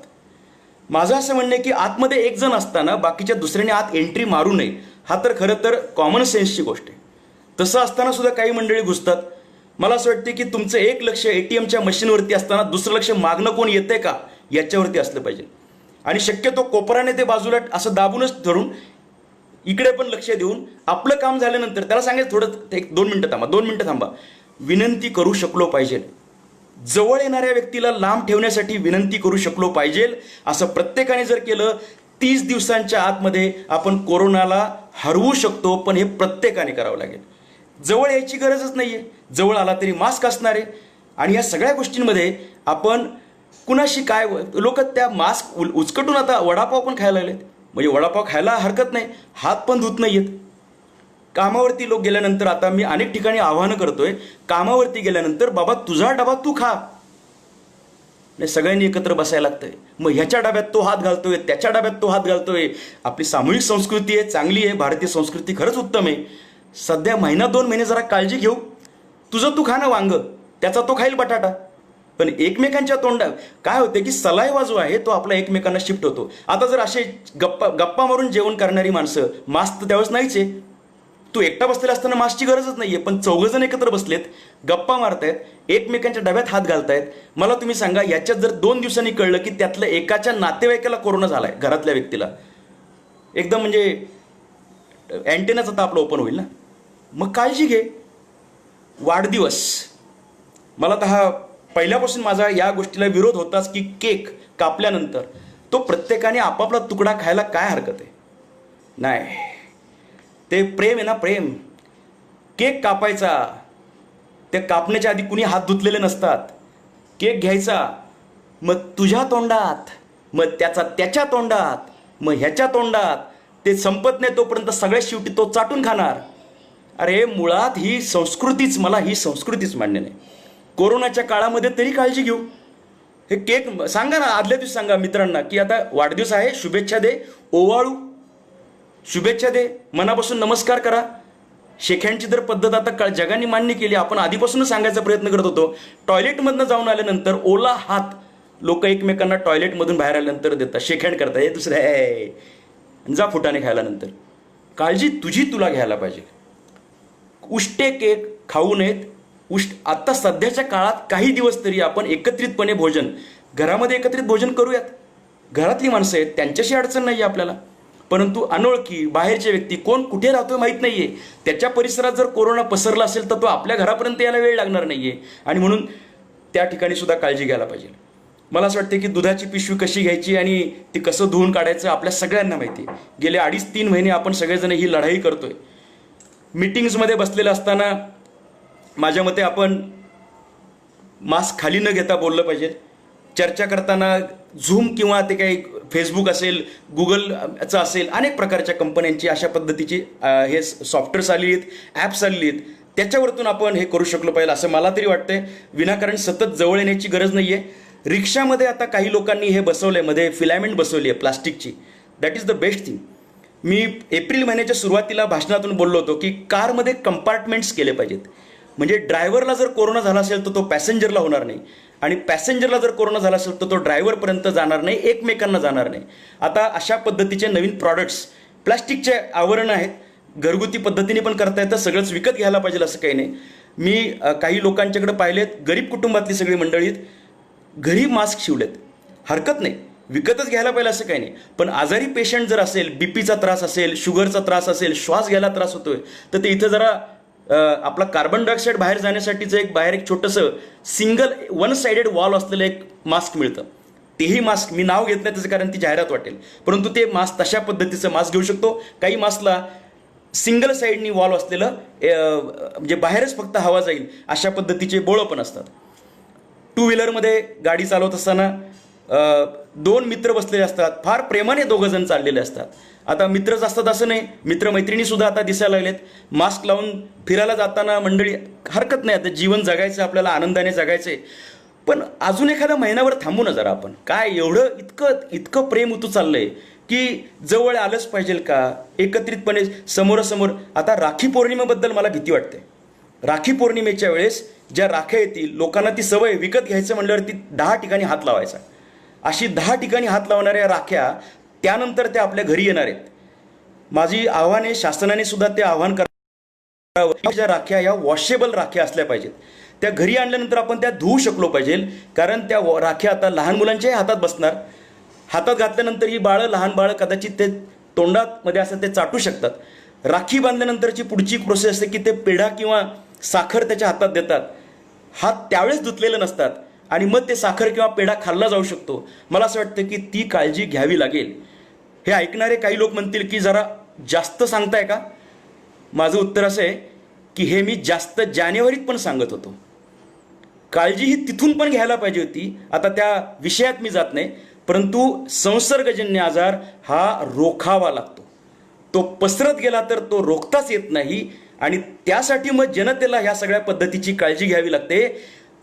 S1: माझं असं म्हणणं आहे की आतमध्ये एक जण असताना बाकीच्या दुसऱ्याने आत एंट्री मारू नये. हा तर खरं तर कॉमन सेन्सची गोष्ट आहे. तसं असताना सुद्धा काही मंडळी घुसतात. मला असं वाटतं की तुमचं एक लक्ष एटीएमच्या मशीनवरती असताना दुसरं लक्ष मागणं कोण येतंय का याच्यावरती असलं पाहिजे. आणि शक्यतो कोपराने ते बाजूला असं दाबूनच धरून इकडे पण लक्ष देऊन आपलं काम झाल्यानंतर त्याला सांगायचं थोडं 2 मिनिटं थांबा, विनंती करू शकलो पाहिजे. जवळ येणाऱ्या व्यक्तीला लांब ठेवण्यासाठी विनंती करू शकलो पाहिजे. असं प्रत्येकाने जर केलं 30 दिवसांच्या आतमध्ये आपण कोरोनाला हरवू शकतो. पण हे प्रत्येकाने करावं लागेल. जवळ यायची गरजच नाहीये, जवळ आला तरी मास्क असणार आहे. आणि या सगळ्या गोष्टींमध्ये आपण कुणाशी काय, लोक त्या मास्क उचकटून आता वडापाव पण खायला लागलेत. म्हणजे वडापाव खायला हरकत नाही, हात पण धुत नाहीयेत. कामावरती लोक गेल्यानंतर आता मी अनेक ठिकाणी आवाहनं करतोय, कामावरती गेल्यानंतर बाबा तुझा डबा तू खा, नाही सगळ्यांनी एकत्र बसायला लागतंय. मग ह्याच्या डब्यात तो हात घालतोय, त्याच्या डब्यात तो हात घालतोय. आपली सामूहिक संस्कृती आहे, चांगली आहे, भारतीय संस्कृती खरंच उत्तम आहे. सध्या 1-2 महिने जरा काळजी घेऊ. तुझं तू खा ना वांग, त्याचा तो खाईल बटाटा. पण एकमेकांच्या तोंडात काय होते की सलायवा जो आहे तो आपला एकमेकांना शिफ्ट होतो. आता जर असे गप्पा मारून जेवण करणारी माणसं, मास्क तर त्यावेळेस नाहीच आहे. तू एकटा बसलेला असताना मास्कची गरजच नाहीये, पण 4 जण एकत्र बसलेत, गप्पा मारतायत, एकमेकांच्या डब्यात हात घालतायत. मला तुम्ही सांगा, याच्यात जर 2 दिवसांनी कळलं की त्यातलं एकाच्या नातेवाईकाला कोरोना झालाय, घरातल्या व्यक्तीला, एकदम म्हणजे अँटेनाच आता आपलं ओपन होईल ना. मग काळजी घे. वाढदिवस, मला तर हा पहिल्यापासून माझा या गोष्टीला विरोध होताच की केक कापल्यानंतर तो प्रत्येकाने आपापला तुकडा खायला काय हरकत आहे. नाही, ते प्रेम आहे ना, प्रेम. केक कापायचा, ते कापण्याच्या आधी कुणी हात धुतलेले नसतात. केक घ्यायचा, मग तुझ्या तोंडात, मग त्याच्या तोंडात, मग ह्याच्या तोंडात, ते संपत नाही तोपर्यंत सगळ्या शेवटी तो चाटून खाणार. अरे मुळात ही संस्कृतीच, मला ही संस्कृतीच मान्य नाही. कोरोनाच्या काळामध्ये तरी काळजी घेऊ. हे केक सांगा ना, आदल्या दिवशी सांगा मित्रांना की आता वाढदिवस आहे, शुभेच्छा दे, ओवाळू, शुभेच्छा दे, मनापासून नमस्कार करा. शेख्यांची तर पद्धत आता जगाने मान्य केली. आपण आधीपासूनच सांगायचा प्रयत्न करत होतो. टॉयलेटमधनं जाऊन आल्यानंतर ओला हात लोक एकमेकांना टॉयलेटमधून बाहेर आल्यानंतर देतात, शेखहँड करतात. हे दुसरं आहे, जा फुटाने खायला नंतर. काळजी तुझी तुला घ्यायला पाहिजे. उष्टे केक खाऊ नयेत. आत्ता सध्याच्या काळात काही दिवस तरी आपण एकत्रितपणे भोजन, घरामध्ये एकत्रित भोजन करूयात. घरातली माणसं आहेत, त्यांच्याशी अडचण नाही आहे आपल्याला. परंतु अनोळखी बाहेरचे व्यक्ती, कोण कुठे राहतोय माहीत नाही आहे, त्याच्या परिसरात जर कोरोना पसरला असेल तर तो आपल्या घरापर्यंत यायला वेळ लागणार नाही आहे. आणि म्हणून त्या ठिकाणी सुद्धा काळजी घ्यायला पाहिजे. मला असं वाटतं की दुधाची पिशवी कशी घ्यायची आणि ती कसं धुवून काढायचं आपल्या सगळ्यांना माहिती आहे. गेले 2.5-3 महिने आपण सगळेजण ही लढाई करतोय. मीटिंग्समध्ये बसलेलं असताना माझ्या मते आपण मास्क खाली न घेता बोललं पाहिजे. चर्चा करताना झूम किंवा ते काही फेसबुक असेल, गुगलचं असेल, अनेक प्रकारच्या कंपन्यांची अशा पद्धतीची हे सॉफ्टवेअर्स आलेली आहेत, ॲप्स आलेली आहेत, त्याच्यावरतून आपण हे करू शकलो पाहिजे असं मला तरी वाटतंय. विनाकारण सतत जवळ येण्याची गरज नाही आहे. रिक्षामध्ये आता काही लोकांनी हे बसवलं आहे, मध्ये फिलामेंट बसवली आहे प्लास्टिकची. That is the best thing. Me April महिन्याच्या सुरुवातीला भाषणातून बोललो होतो की कारमध्ये कंपार्टमेंट्स केले पाहिजेत. म्हणजे ड्रायव्हरला जर कोरोना झाला असेल तर तो पॅसेंजरला होणार नाही, आणि पॅसेंजरला जर कोरोना झाला असेल तर तो ड्रायव्हरपर्यंत जाणार नाही, एकमेकांना जाणार नाही. आता अशा पद्धतीचे नवीन प्रॉडक्ट्स, प्लास्टिकचे आवरण आहेत, घरगुती पद्धतीने पण करता येतं. सगळंच विकत घ्यायला पाहिजे असं काही नाही. मी काही लोकांच्याकडे पाहिलेत, गरीब कुटुंबातली सगळी मंडळीत घरी मास्क शिवलेत. हरकत नाही, विकतच घ्यायला पाहिजे असं काही नाही. पण आजारी पेशंट जर असेल, बीपीचा त्रास असेल, शुगरचा त्रास असेल, श्वास घ्यायला त्रास होतोय, तर ते इथं जरा आपला कार्बन डायऑक्साईड बाहेर जाण्यासाठीचं बाहेर एक छोटंसं सिंगल वन साइडेड वॉल असलेलं एक मास्क मिळतं. तेही मास्क मी नाव घेत नाही त्याचं कारण ती जाहिरात वाटेल, परंतु ते मास्क तशा पद्धतीचं मास्क घेऊ शकतो. काही मास्कला सिंगल साईडनी वॉल असलेलं म्हणजे बाहेरच फक्त हवा जाईल अशा पद्धतीचे बोळं पण असतात. टू व्हीलरमध्ये गाडी चालवत असताना 2 मित्र बसलेले असतात, फार प्रेमाने 2 जण चाललेले असतात. आता मित्रच असतात असं नाही, मित्रमैत्रिणी सुद्धा आता दिसायला लागलेत. मास्क लावून फिरायला जाताना मंडळी, हरकत नाही, आता जीवन जगायचं, आपल्याला आनंदाने जगायचे. पण अजून एखादा महिनाभर थांबू ना जरा आपण. काय एवढं इतकं प्रेम उतू चाललंय की जवळ आलंच पाहिजे का, एकत्रितपणे समोरासमोर. आता राखी पौर्णिमेबद्दल मला भीती वाटते. राखी पौर्णिमेच्या वेळेस ज्या राख्या येतील, लोकांना ती सवय विकत घ्यायचं म्हणल्यावरती 10 ठिकाणी हात लावायचा. अशी 10 ठिकाणी हात लावणाऱ्या राख्या त्यानंतर त्या आपल्या घरी येणार आहेत. माझी आव्हान आहे, शासनाने सुद्धा ते आव्हान करावं. ज्या राख्या या वॉशेबल राख्या असल्या पाहिजेत. त्या घरी आणल्यानंतर आपण त्या धुवू शकलो पाहिजे, कारण त्या राख्या आता लहान मुलांच्याही हातात बसणार. हातात घातल्यानंतर ही लहान बाळं कदाचित ते तोंडात मध्ये असं ते चाटू शकतात. राखी बांधल्यानंतरची पुढची प्रोसेस असते की ते पेढा किंवा साखर त्याच्या हातात देतात. हात त्यावेळेस धुतलेले नसतात आणि मग ते साखर किंवा पेढा खाल्ला जाऊ शकतो. मला असं वाटतं की ती काळजी घ्यावी लागेल. हे ऐकणारे काही लोक म्हणतील की जरा जास्त सांगताय का? माझं उत्तर असं आहे की हे मी जास्त जानेवारीत पण सांगत होतो. काळजी ही तिथून पण घ्यायला पाहिजे होती. आता त्या विषयात मी जात नाही, परंतु संसर्गजन्य आजार हा रोखावा लागतो. तो पसरत गेला तर तो रोखताच येत नाही, आणि त्यासाठी मग जनतेला ह्या सगळ्या पद्धतीची काळजी घ्यावी लागते.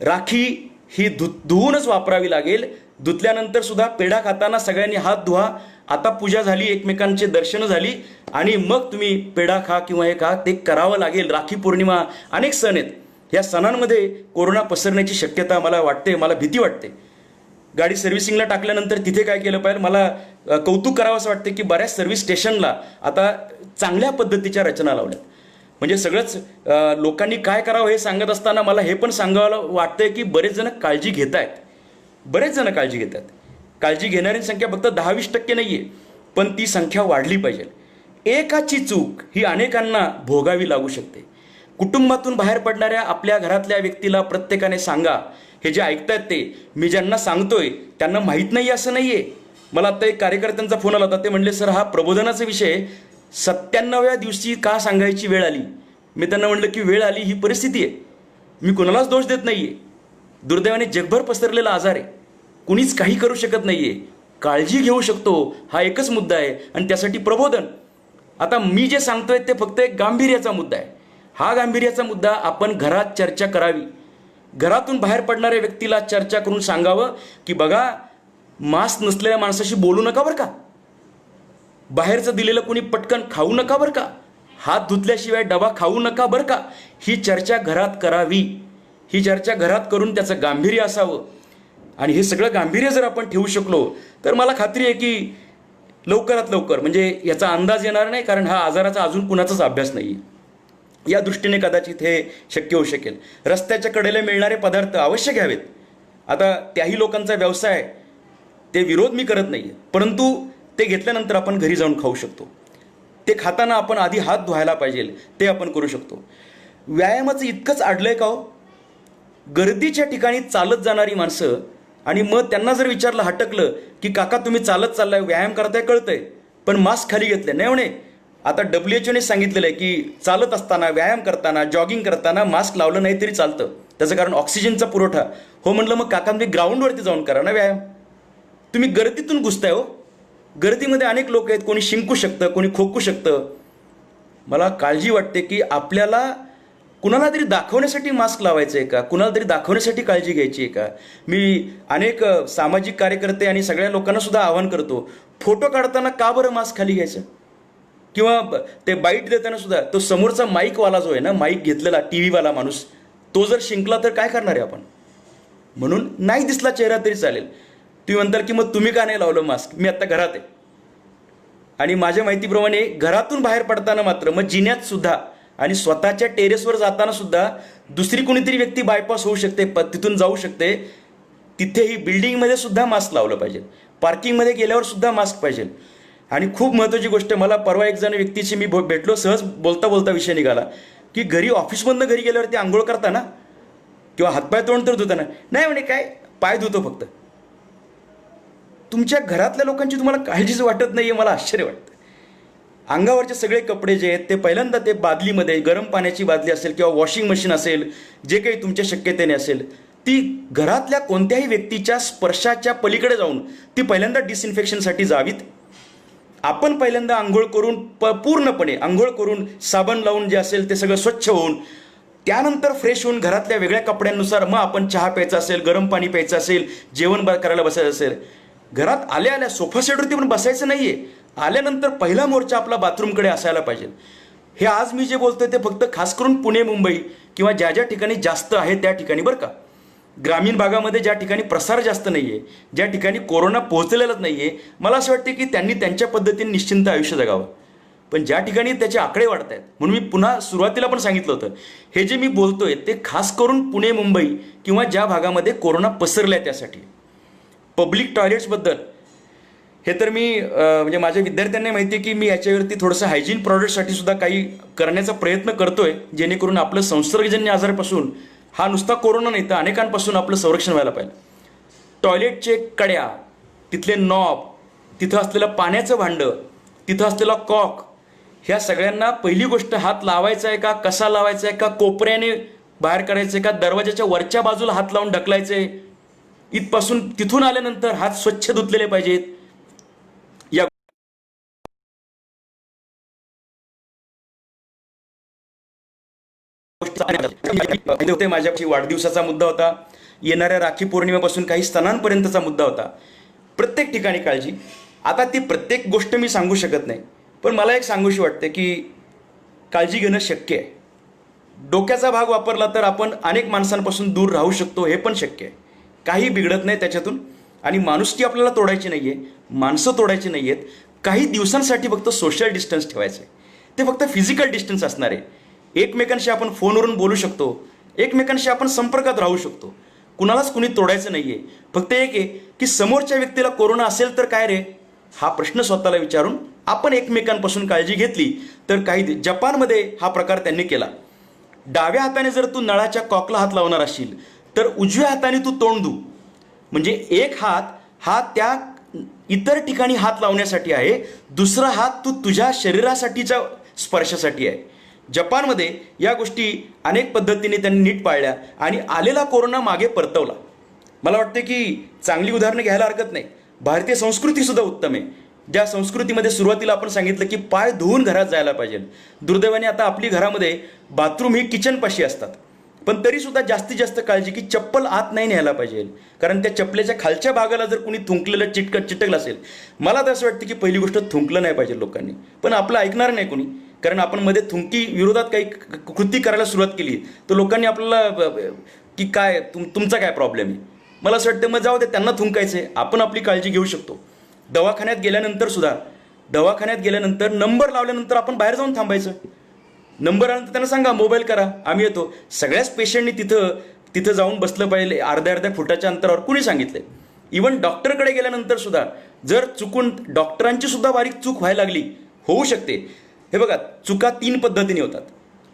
S1: राखी ही धुवूनच वापरावी लागेल. धुतल्यानंतर सुद्धा पेढा खाताना सगळ्यांनी हात धुवा. आता पूजा झाली, एकमेकांचे दर्शनं झाली, आणि मग तुम्ही पेढा खा किंवा हे खा, ते करावं लागेल. राखी पौर्णिमा, अनेक सण आहेत. या सणांमध्ये कोरोना पसरण्याची शक्यता मला वाटते, मला भीती वाटते. गाडी सर्व्हिसिंगला टाकल्यानंतर तिथे काय केलं पाहिजे, मला कौतुक करावं असं वाटतं की बऱ्याच सर्व्हिस स्टेशनला आता चांगल्या पद्धतीच्या रचना लावल्यात. म्हणजे सगळंच लोकांनी काय करावं हे सांगत असताना मला हे पण सांगावं वाटतंय की बरेच जण काळजी घेत आहेत. बरेच जण काळजी घेतात. काळजी घेणारी संख्या फक्त 10-20% नाही आहे, पण ती संख्या वाढली पाहिजे. एकाची चूक ही अनेकांना भोगावी लागू शकते. कुटुंबातून बाहेर पडणाऱ्या आपल्या घरातल्या व्यक्तीला प्रत्येकाने सांगा. हे जे ऐकतायत ते, मी ज्यांना सांगतोय त्यांना माहीत नाही असं नाही आहे. मला आत्ता एक कार्यकर्त्यांचा फोन आला होता. ते म्हणले, सर हा प्रबोधनाचा विषय 97व्या दिवशी का सांगायची वेळ आली? मी त्यांना म्हणलं की वेळ आली, ही परिस्थिती आहे. मी कुणालाच दोष देत नाही आहे. दुर्दैवाने जगभर पसरलेला आजार आहे. कुणीच काही करू शकत नाही आहे. काळजी घेऊ शकतो हा एकच मुद्दा आहे, आणि त्यासाठी प्रबोधन. आता मी जे सांगतोय ते फक्त एक गांभीर्याचा मुद्दा आहे. हा गांभीर्याचा मुद्दा आपण घरात चर्चा करावी. घरातून बाहेर पडणाऱ्या व्यक्तीला चर्चा करून सांगावं की बघा, मास्क नसलेल्या माणसाशी बोलू नका बरं का, बाहेरचं दिलेलं कोणी पटकन खाऊ नका बरं का, हात धुतल्याशिवाय डबा खाऊ नका बरं का. ही चर्चा घरात करावी. ही चर्चा घरात करून त्याचं गांभीर्य असावं. आणि हे सगळं गांभीर्य जर आपण ठेवू शकलो तर मला खात्री आहे की लवकरात लवकर, म्हणजे याचा अंदाज येणार नाही, कारण हा आजाराचा अजून कुणाचाच अभ्यास नाही आहे. या दृष्टीने कदाचित हे शक्य होऊ शकेल. रस्त्याच्या कडेला मिळणारे पदार्थ अवश्य घ्यावेत. आता त्याही लोकांचा व्यवसाय आहे, ते विरोध मी करत नाही आहे, परंतु ते घेतल्यानंतर आपण घरी जाऊन खाऊ शकतो. ते खाताना आपण आधी हात धुवायला पाहिजे, ते आपण करू शकतो. व्यायामाचं इतकंच अडलंय का हो? गर्दीच्या ठिकाणी चालत जाणारी माणसं, आणि मग त्यांना जर विचारलं, हटकलं की काका तुम्ही चालत चाललाय, व्यायाम करताय कळतंय, पण मास्क खाली घेतले नाही. म्हणे आता WHO सांगितलेलं आहे की चालत असताना, व्यायाम करताना, जॉगिंग करताना मास्क लावलं नाही तरी चालतं, त्याचं कारण ऑक्सिजनचा पुरवठा. हो म्हटलं, मग काका तुम्ही ग्राउंडवरती जाऊन करा ना व्यायाम. तुम्ही गर्दीतून घुसताय हो. गर्दीमध्ये अनेक लोक आहेत, कोणी शिंकू शकतं, कोणी खोकू शकतं. मला काळजी वाटते की आपल्याला कुणाला तरी दाखवण्यासाठी मास्क लावायचं आहे का, कुणाला तरी दाखवण्यासाठी काळजी घ्यायची आहे का. मी अनेक सामाजिक कार्यकर्ते आणि सगळ्या लोकांना सुद्धा आवाहन करतो, फोटो काढताना का बरं मास्क खाली घ्यायचं, किंवा ते बाईट देताना सुद्धा तो समोरचा माईकवाला जो आहे ना, माईक घेतलेला टीव्हीवाला माणूस, तो जर शिंकला तर काय करणार आहे आपण. म्हणून नाही दिसला चेहरा तरी चालेल. तुम्ही म्हणताल की मग तुम्ही का नाही लावलं मास्क, मी आता घरात आहे. आणि माझ्या माहितीप्रमाणे घरातून बाहेर पडताना मात्र, मग जिन्यात सुद्धा आणि स्वतःच्या टेरेसवर जाताना सुद्धा दुसरी कोणीतरी व्यक्ती बायपास होऊ शकते, तिथून जाऊ शकते, तिथेही बिल्डिंगमध्ये सुद्धा मास्क लावलं पाहिजे. पार्किंगमध्ये गेल्यावर सुद्धा मास्क पाहिजे. आणि खूप महत्त्वाची गोष्ट, मला परवा एक जण व्यक्तीशी मी भेटलो, सहज बोलता बोलता विषय निघाला की घरी ऑफिसमधनं घरी गेल्यावरती आंघोळ करताना किंवा हातपाय तोंड तर धुताना नाही, म्हणे काय पाय धुतो फक्त. तुमच्या घरातल्या लोकांची तुम्हाला काळजीच वाटत नाही, मला आश्चर्य वाटतं. अंगावरचे सगळे कपडे जे आहेत ते पहिल्यांदा ते बादलीमध्ये, गरम पाण्याची बादली असेल किंवा वॉशिंग मशीन असेल, जे काही तुमच्या शक्यतेने असेल, ती घरातल्या कोणत्याही व्यक्तीच्या स्पर्शाच्या पलीकडे जाऊन ती पहिल्यांदा डिसइन्फेक्शनसाठी जावीत. आपण पहिल्यांदा आंघोळ करून पूर्णपणे आंघोळ करून साबण लावून जे असेल ते सगळं स्वच्छ होऊन, त्यानंतर फ्रेश होऊन घरातल्या वेगळ्या कपड्यांनुसार मग आपण चहा प्यायचा असेल, गरम पाणी प्यायचं असेल, जेवण करायला बसायचं असेल, घरात आल्या आल्या सोफा सेटवरती पण बसायचं नाहीये. आल्यानंतर पहिला मोर्चा आपला बाथरूमकडे असायला पाहिजे. हे आज मी जे बोलतोय ते फक्त खास करून पुणे, मुंबई किंवा ज्या ज्या ठिकाणी जास्त आहे त्या ठिकाणी बरं का. ग्रामीण भागामध्ये ज्या ठिकाणी प्रसार जास्त नाहीये, ज्या ठिकाणी कोरोना पोहोचलेलाच नाहीये, मला असं वाटतं की त्यांनी त्यांच्या पद्धतीने निश्चिंत आयुष्य जगावं. पण ज्या ठिकाणी त्याचे आकडे वाढत आहेत, म्हणून मी पुन्हा सुरुवातीला पण सांगितलं होतं, हे जे मी बोलतोय ते खास करून पुणे, मुंबई किंवा ज्या भागामध्ये कोरोना पसरलाय त्यासाठी. पब्लिक टॉयलेट्सबद्दल हे तर मी म्हणजे माझ्या विद्यार्थ्यांना माहिती आहे की मी याच्यावरती थोडंसं हायजीन प्रॉडक्टसाठी सुद्धा काही करण्याचा प्रयत्न करतोय, जेणेकरून आपलं संसर्गजन्य आजारापासून, हा नुसता कोरोना नाही तर अनेकांपासून आपलं संरक्षण व्हायला पाहिजे. टॉयलेटचे कड्या, तिथले नॉब, तिथं असलेलं पाण्याचं भांडं, तिथं असलेला कॉक, ह्या सगळ्यांना पहिली गोष्ट हात लावायचा आहे का, कसा लावायचा आहे का, कोपऱ्याने बाहेर काढायचं आहे का, दरवाजाच्या वरच्या बाजूला हात लावून ढकलायचे, इथपासून तिथून आल्यानंतर हात स्वच्छ धुतलेले पाहिजेत. या गोष्टी माझ्याशी वाढदिवसाचा मुद्दा होता, येणाऱ्या राखी पौर्णिमेपासून काही सणांपर्यंतचा मुद्दा होता. प्रत्येक ठिकाणी काळजी. आता ती प्रत्येक गोष्ट मी सांगू शकत नाही, पण मला एक सांगूशी वाटते की काळजी घेणं शक्य आहे. डोक्याचा भाग वापरला तर आपण अनेक माणसांपासून दूर राहू शकतो, हे पण शक्य आहे. काही बिघडत नाही त्याच्यातून. आणि माणुसकी आपल्याला तोडायची नाहीये, माणसं तोडायची नाहीयेत. काही दिवसांसाठी फक्त सोशल डिस्टन्स ठेवायचं आहे. ते फक्त फिजिकल डिस्टन्स असणार आहे. एकमेकांशी आपण फोनवरून बोलू शकतो, एकमेकांशी आपण संपर्कात राहू शकतो, कुणालाच कुणी तोडायचं नाहीये. फक्त एक आहे की समोरच्या व्यक्तीला कोरोना असेल तर काय रे, हा प्रश्न स्वतःला विचारून आपण एकमेकांपासून काळजी घेतली तर काही. जपानमध्ये हा प्रकार त्यांनी केला. डाव्या हाताने जर तू नळाच्या कॉकला हात लावणार असशील तर उजव्या हाताने तू तोंड धु. म्हणजे एक हात हा त्या इतर ठिकाणी हात लावण्यासाठी आहे, दुसरा हात तू तुझ्या शरीरासाठीच्या स्पर्शासाठी आहे. जपानमध्ये या गोष्टी अनेक पद्धतीने त्यांनी नीट पाळल्या आणि आलेला कोरोना मागे परतवला. मला वाटते की चांगली उदाहरणं घ्यायला हरकत नाही. भारतीय संस्कृती सुद्धा उत्तम आहे, ज्या संस्कृतीमध्ये सुरुवातीला आपण सांगितलं की पाय धुवून घरात जायला पाहिजे. दुर्दैवाने आता आपली घरामध्ये बाथरूम ही किचनपाशी असतात, पण तरी सुद्धा जास्तीत जास्त काळजी की चप्पल आत नाही न्यायला पाहिजे, कारण त्या चप्पलेच्या खालच्या भागाला जर कुणी थुंकलेलं चिटकलं असेल. मला तर असं वाटतं की पहिली गोष्ट थुंकलं नाही पाहिजे लोकांनी, पण आपलं ऐकणार नाही कोणी. कारण आपण मध्ये थुंकी विरोधात काही कृती करायला सुरुवात केली तर लोकांनी आपल्याला की काय तुमचा काय प्रॉब्लेम आहे. मला असं वाटतं मग जाऊ दे, त्यांना थुंकायचे, आपण आपली काळजी घेऊ शकतो. दवाखान्यात गेल्यानंतर सुद्धा दवाखान्यात गेल्यानंतर नंबर लावल्यानंतर आपण बाहेर जाऊन थांबायचं. नंबर आल्यानंतर त्यांना सांगा मोबाईल करा, आम्ही येतो. सगळ्याच पेशंटनी तिथं जाऊन बसलं पाहिजे अर्ध्या फुटाच्या अंतरावर, कुणी सांगितलंय? इव्हन डॉक्टरकडे गेल्यानंतर सुद्धा जर चुकून डॉक्टरांची सुद्धा बारीक चूक व्हायला लागली, होऊ शकते. हे बघा, चुका 3 पद्धतीने होतात: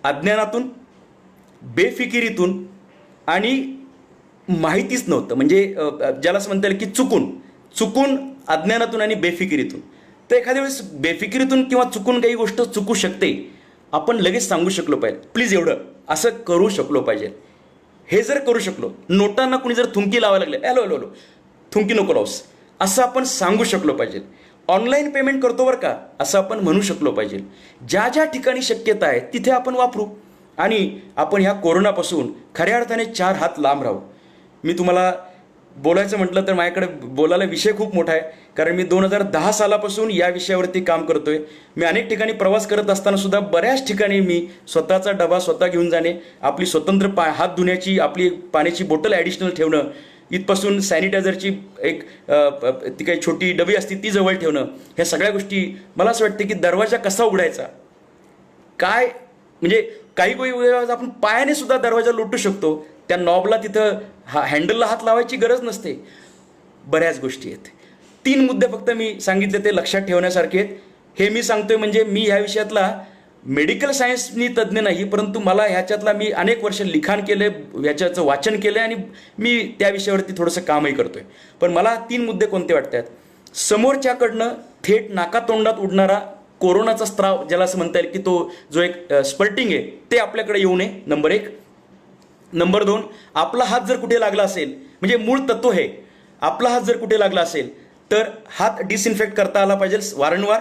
S1: अज्ञानातून, बेफिकिरीतून आणि माहितीच नव्हतं, म्हणजे ज्याला असं म्हणता येईल की चुकून अज्ञानातून आणि बेफिकिरीतून. तर एखाद्या वेळेस बेफिकिरीतून किंवा चुकून काही गोष्ट चुकू शकते, आपण लगेच सांगू शकलो पाहिजे, प्लीज एवढं असं करू शकलो पाहिजे. हे जर करू शकलो, नोटांना कुणी जर थुंकी लावायला लागले, हॅलो हॅलो हॅलो थुंकी नको लावूस, असं आपण सांगू शकलो पाहिजे. ऑनलाईन पेमेंट करतो बरं का, असं आपण म्हणू शकलो पाहिजे. ज्या ज्या ठिकाणी शक्यता आहे तिथे आपण वापरू आणि आपण ह्या कोरोनापासून खऱ्या अर्थाने 4 हात लांब राहू. मी तुम्हाला बोलायचं म्हटलं तर माझ्याकडे बोलायला विषय खूप मोठा आहे, कारण मी 2010 सालापासून या विषयावरती काम करतोय. मी अनेक ठिकाणी प्रवास करत असताना सुद्धा बऱ्याच ठिकाणी मी स्वतःचा डबा स्वतः घेऊन जाणे, आपली स्वतंत्र हात धुण्याची आपली पाण्याची बॉटल ॲडिशनल ठेवणं, इथपासून सॅनिटायझरची एक ती काही छोटी डबी असते ती जवळ ठेवणं, ह्या सगळ्या गोष्टी. मला असं वाटतं की दरवाजा कसा उघडायचा, काय म्हणजे काही वेळेस आपण पायाने सुद्धा दरवाजा लोटू शकतो. त्या नॉबला तिथं हँडलला हात लावायची गरज नसते. बऱ्याच गोष्टी आहेत. 3 मुद्दे फक्त मी सांगितले, ते लक्षात ठेवण्यासारखे आहेत. हे मी सांगतोय म्हणजे मी ह्या विषयातला मेडिकल सायन्सनी तज्ज्ञ नाही, परंतु मला ह्याच्यातला मी अनेक वर्ष लिखाण केलं, ह्याच्याचं वाचन केलं आणि मी त्या विषयावरती थोडंसं कामही करतोय. पण मला 3 मुद्दे कोणते वाटतात? समोरच्याकडनं थेट नाकातोंडात उडणारा कोरोनाचा स्त्राव, ज्याला असं म्हणता येईल की तो जो एक स्पर्टिंग आहे, ते आपल्याकडे येऊ नये, नंबर 1. नंबर 2, आपला हात जर कुठे लागला असेल, म्हणजे मूळ तत्व हे आपला हात जर कुठे लागला असेल तर हात डिसइन्फेक्ट करता आला पाहिजे वारंवार.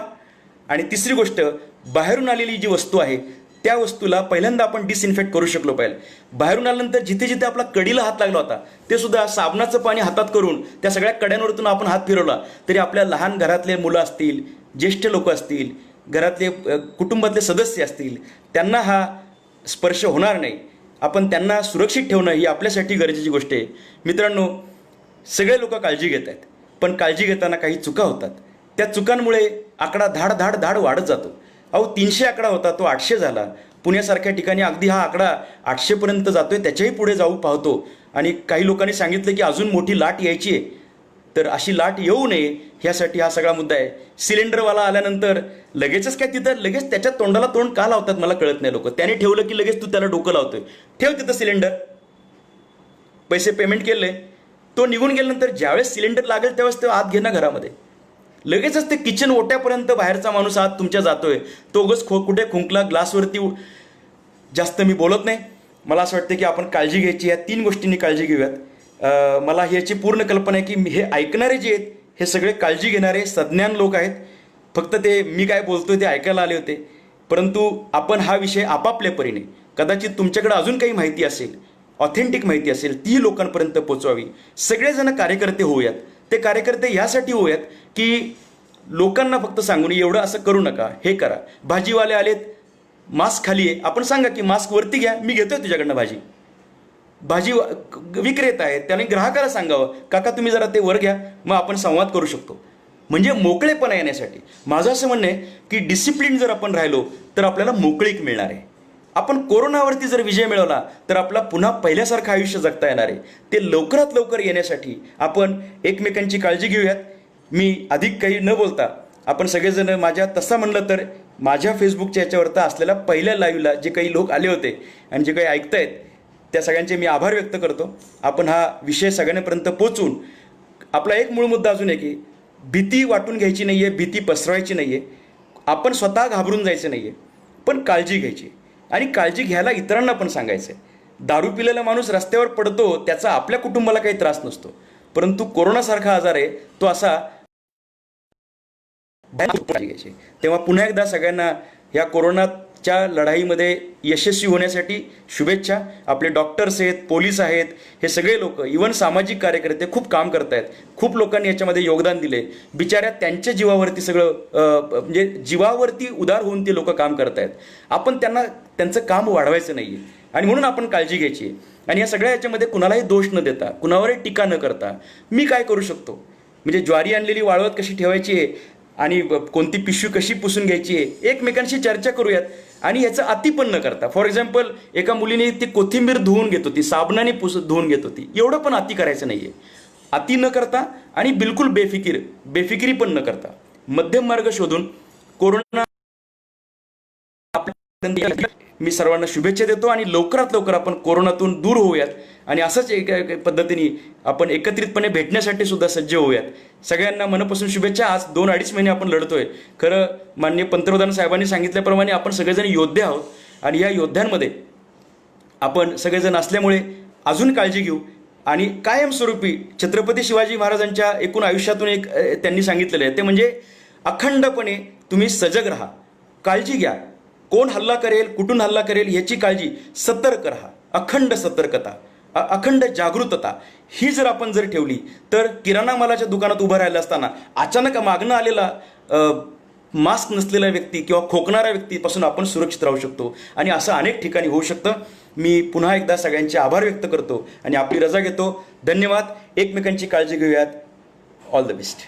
S1: आणि तिसरी गोष्ट, बाहेरून आलेली जी वस्तू आहे त्या वस्तूला पहिल्यांदा आपण डिसइन्फेक्ट करू शकलो पाहिजे. बाहेरून आल्यानंतर जिथे जिथे आपला कडीला हात लागला होता ते सुद्धा साबणाचं पाणी हातात करून त्या सगळ्या कड्यांवरतून आपण हात फिरवला तरी आपल्या लहान घरातले मुलं असतील, ज्येष्ठ लोक असतील, घरातले कुटुंबातले सदस्य असतील, त्यांना हा स्पर्श होणार नाही. आपण त्यांना सुरक्षित ठेवणं ही आपल्यासाठी गरजेची गोष्ट आहे. मित्रांनो, सगळे लोक काळजी घेत आहेत, पण काळजी घेताना काही चुका होतात. त्या चुकांमुळे आकडा धाड वाढत जातो. 300 आकडा होता, तो 800 झाला. पुण्यासारख्या ठिकाणी अगदी हा आकडा 800पर्यंत जातोय, त्याच्याही पुढे जाऊ पाहतो. आणि काही लोकांनी सांगितलं की अजून मोठी लाट यायची आहे, तर अशी लाट येऊ नये ह्यासाठी हा सगळा मुद्दा आहे. सिलेंडरवाला आल्यानंतर लगेचच काय तिथं लगेच त्याच्या तोंडाला तोंड का लावतात मला कळत नाही लोक. त्याने ठेवलं की लगेच तू त्याला डोकं लावतोय. ठेव तिथं सिलेंडर, पैसे पेमेंट केले, तो निघून गेल्यानंतर ज्यावेळेस सिलेंडर लागेल त्यावेळेस तो आत घेणं घरामध्ये. लगेचच ते किचन ओट्यापर्यंत बाहेरचा माणूस आत तुमच्या जातोय, तो उगाच कुठे खुंकला ग्लासवरती. जास्त मी बोलत नाही. मला असं वाटतं की आपण काळजी घ्यायची, या 3 गोष्टींनी काळजी घेऊयात. मला ह्याची पूर्ण कल्पना आहे की हे ऐकणारे जे आहेत हे सगळे काळजी घेणारे सज्ञान लोक आहेत. फक्त ते मी काय बोलतोय ते ऐकायला आले होते. परंतु आपण हा विषय आपापल्या परीने, कदाचित तुमच्याकडे अजून काही माहिती असेल, ऑथेंटिक माहिती असेल, ती लोकांपर्यंत पोचवावी. सगळेजण कार्यकर्ते होऊयात. ते कार्यकर्ते यासाठी होऊयात की लोकांना फक्त सांगून एवढं असं करू नका, हे करा. भाजीवाले आलेत, मास्क खाली आहे, आपण सांगा की मास्क वरती घ्या, मी घेतोय तुझ्याकडनं भाजी. भाजी विक्रेता आहेत, त्याने ग्राहकाला सांगावं, काका तुम्ही जरा ते वर घ्या, मग आपण संवाद करू शकतो. म्हणजे मोकळेपणा येण्यासाठी माझं असं म्हणणं आहे की डिसिप्लिन जर आपण राहिलो तर आपल्याला मोकळीक मिळणार आहे. आपण कोरोनावरती जर विजय मिळवला तर आपला पुन्हा पहिल्यासारखं आयुष्य जगता येणार आहे. ते लवकरात लवकर येण्यासाठी आपण एकमेकांची काळजी घेऊयात. मी अधिक काही न बोलता आपण सगळेजण माझ्या, तसं म्हणलं तर माझ्या फेसबुकच्या याच्यावरती असलेल्या पहिल्या लाईव्हला जे काही लोक आले होते आणि जे काही ऐकतायत त्या सगळ्यांचे मी आभार व्यक्त करतो. आपण हा विषय सगळ्यांपर्यंत पोचवून, आपला एक मूळ मुद्दा अजून आहे की भीती वाटून घ्यायची नाही आहे, भीती पसरवायची नाही आहे, आपण स्वतः घाबरून जायचं नाही आहे, पण काळजी घ्यायची. आणि काळजी घ्यायला इतरांना पण सांगायचं आहे. दारू पिलेला माणूस रस्त्यावर पडतो, त्याचा आपल्या कुटुंबाला काही त्रास नसतो, परंतु कोरोनासारखा आजार आहे तो असा घ्यायचे. तेव्हा पुन्हा एकदा सगळ्यांना या कोरोनाच्या लढाईमध्ये यशस्वी होण्यासाठी शुभेच्छा. आपले डॉक्टर्स आहेत, पोलीस आहेत, हे सगळे लोक, इव्हन सामाजिक कार्यकर्ते खूप काम करत आहेत. खूप लोकांनी याच्यामध्ये योगदान दिले. बिचाऱ्या त्यांच्या जीवावरती सगळं म्हणजे जीवावरती उदार होऊन ते लोक काम करत आहेत. आपण त्यांचं काम वाढवायचं नाही आहे आणि म्हणून आपण काळजी घ्यायची. आणि या सगळ्या याच्यामध्ये कुणालाही दोष न देता, कुणावरही टीका न करता मी काय करू शकतो, म्हणजे ज्वारी आणलेली वाळवत कशी ठेवायची आहे आणि कोणती पिशवी कशी पुसून घ्यायची आहे एकमेकांशी चर्चा करूयात. आणि याचं अति पण न करता. फॉर एक्झाम्पल एका मुलीने ती कोथिंबीर धुवून घेत होती, साबणाने धुवून घेत होती, एवढं पण अति करायचं नाहीये. अति न करता आणि बिलकुल बेफिकिरी पण न करता मध्यम मार्ग शोधून कोरोना मी सर्वांना शुभेच्छा देतो आणि लवकरात लवकर आपण कोरोनातून दूर होऊयात आणि असंच एक पद्धतीने आपण एकत्रितपणे भेटण्यासाठी सुद्धा सज्ज होऊयात. सगळ्यांना मनापासून शुभेच्छा. आज 2-2.5 महिने आपण लढतोय. खरं माननीय पंतप्रधान साहेबांनी सांगितल्याप्रमाणे आपण सगळेजण योद्धे आहोत आणि या योद्ध्यांमध्ये आपण सगळेजण असल्यामुळे अजून काळजी घेऊ आणि कायमस्वरूपी छत्रपती शिवाजी महाराजांच्या एकूण आयुष्यातून एक त्यांनी सांगितलेलं आहे ते म्हणजे अखंडपणे तुम्ही सजग राहा, काळजी घ्या. कोण हल्ला करेल, कुठून हल्ला करेल याची काळजी, सतर्क राहा, अखंड सतर्कता, अखंड जागृतता ही जर आपण ठेवली तर किराणा मालाच्या दुकानात उभं राहिलं असताना अचानक मागणं आलेला मास्क नसलेला व्यक्ती किंवा खोकणाऱ्या व्यक्तीपासून आपण सुरक्षित राहू शकतो आणि असं अनेक ठिकाणी होऊ शकतं. मी पुन्हा एकदा सगळ्यांचे आभार व्यक्त करतो आणि आपली रजा घेतो. धन्यवाद. एकमेकांची काळजी घेऊयात. All the best.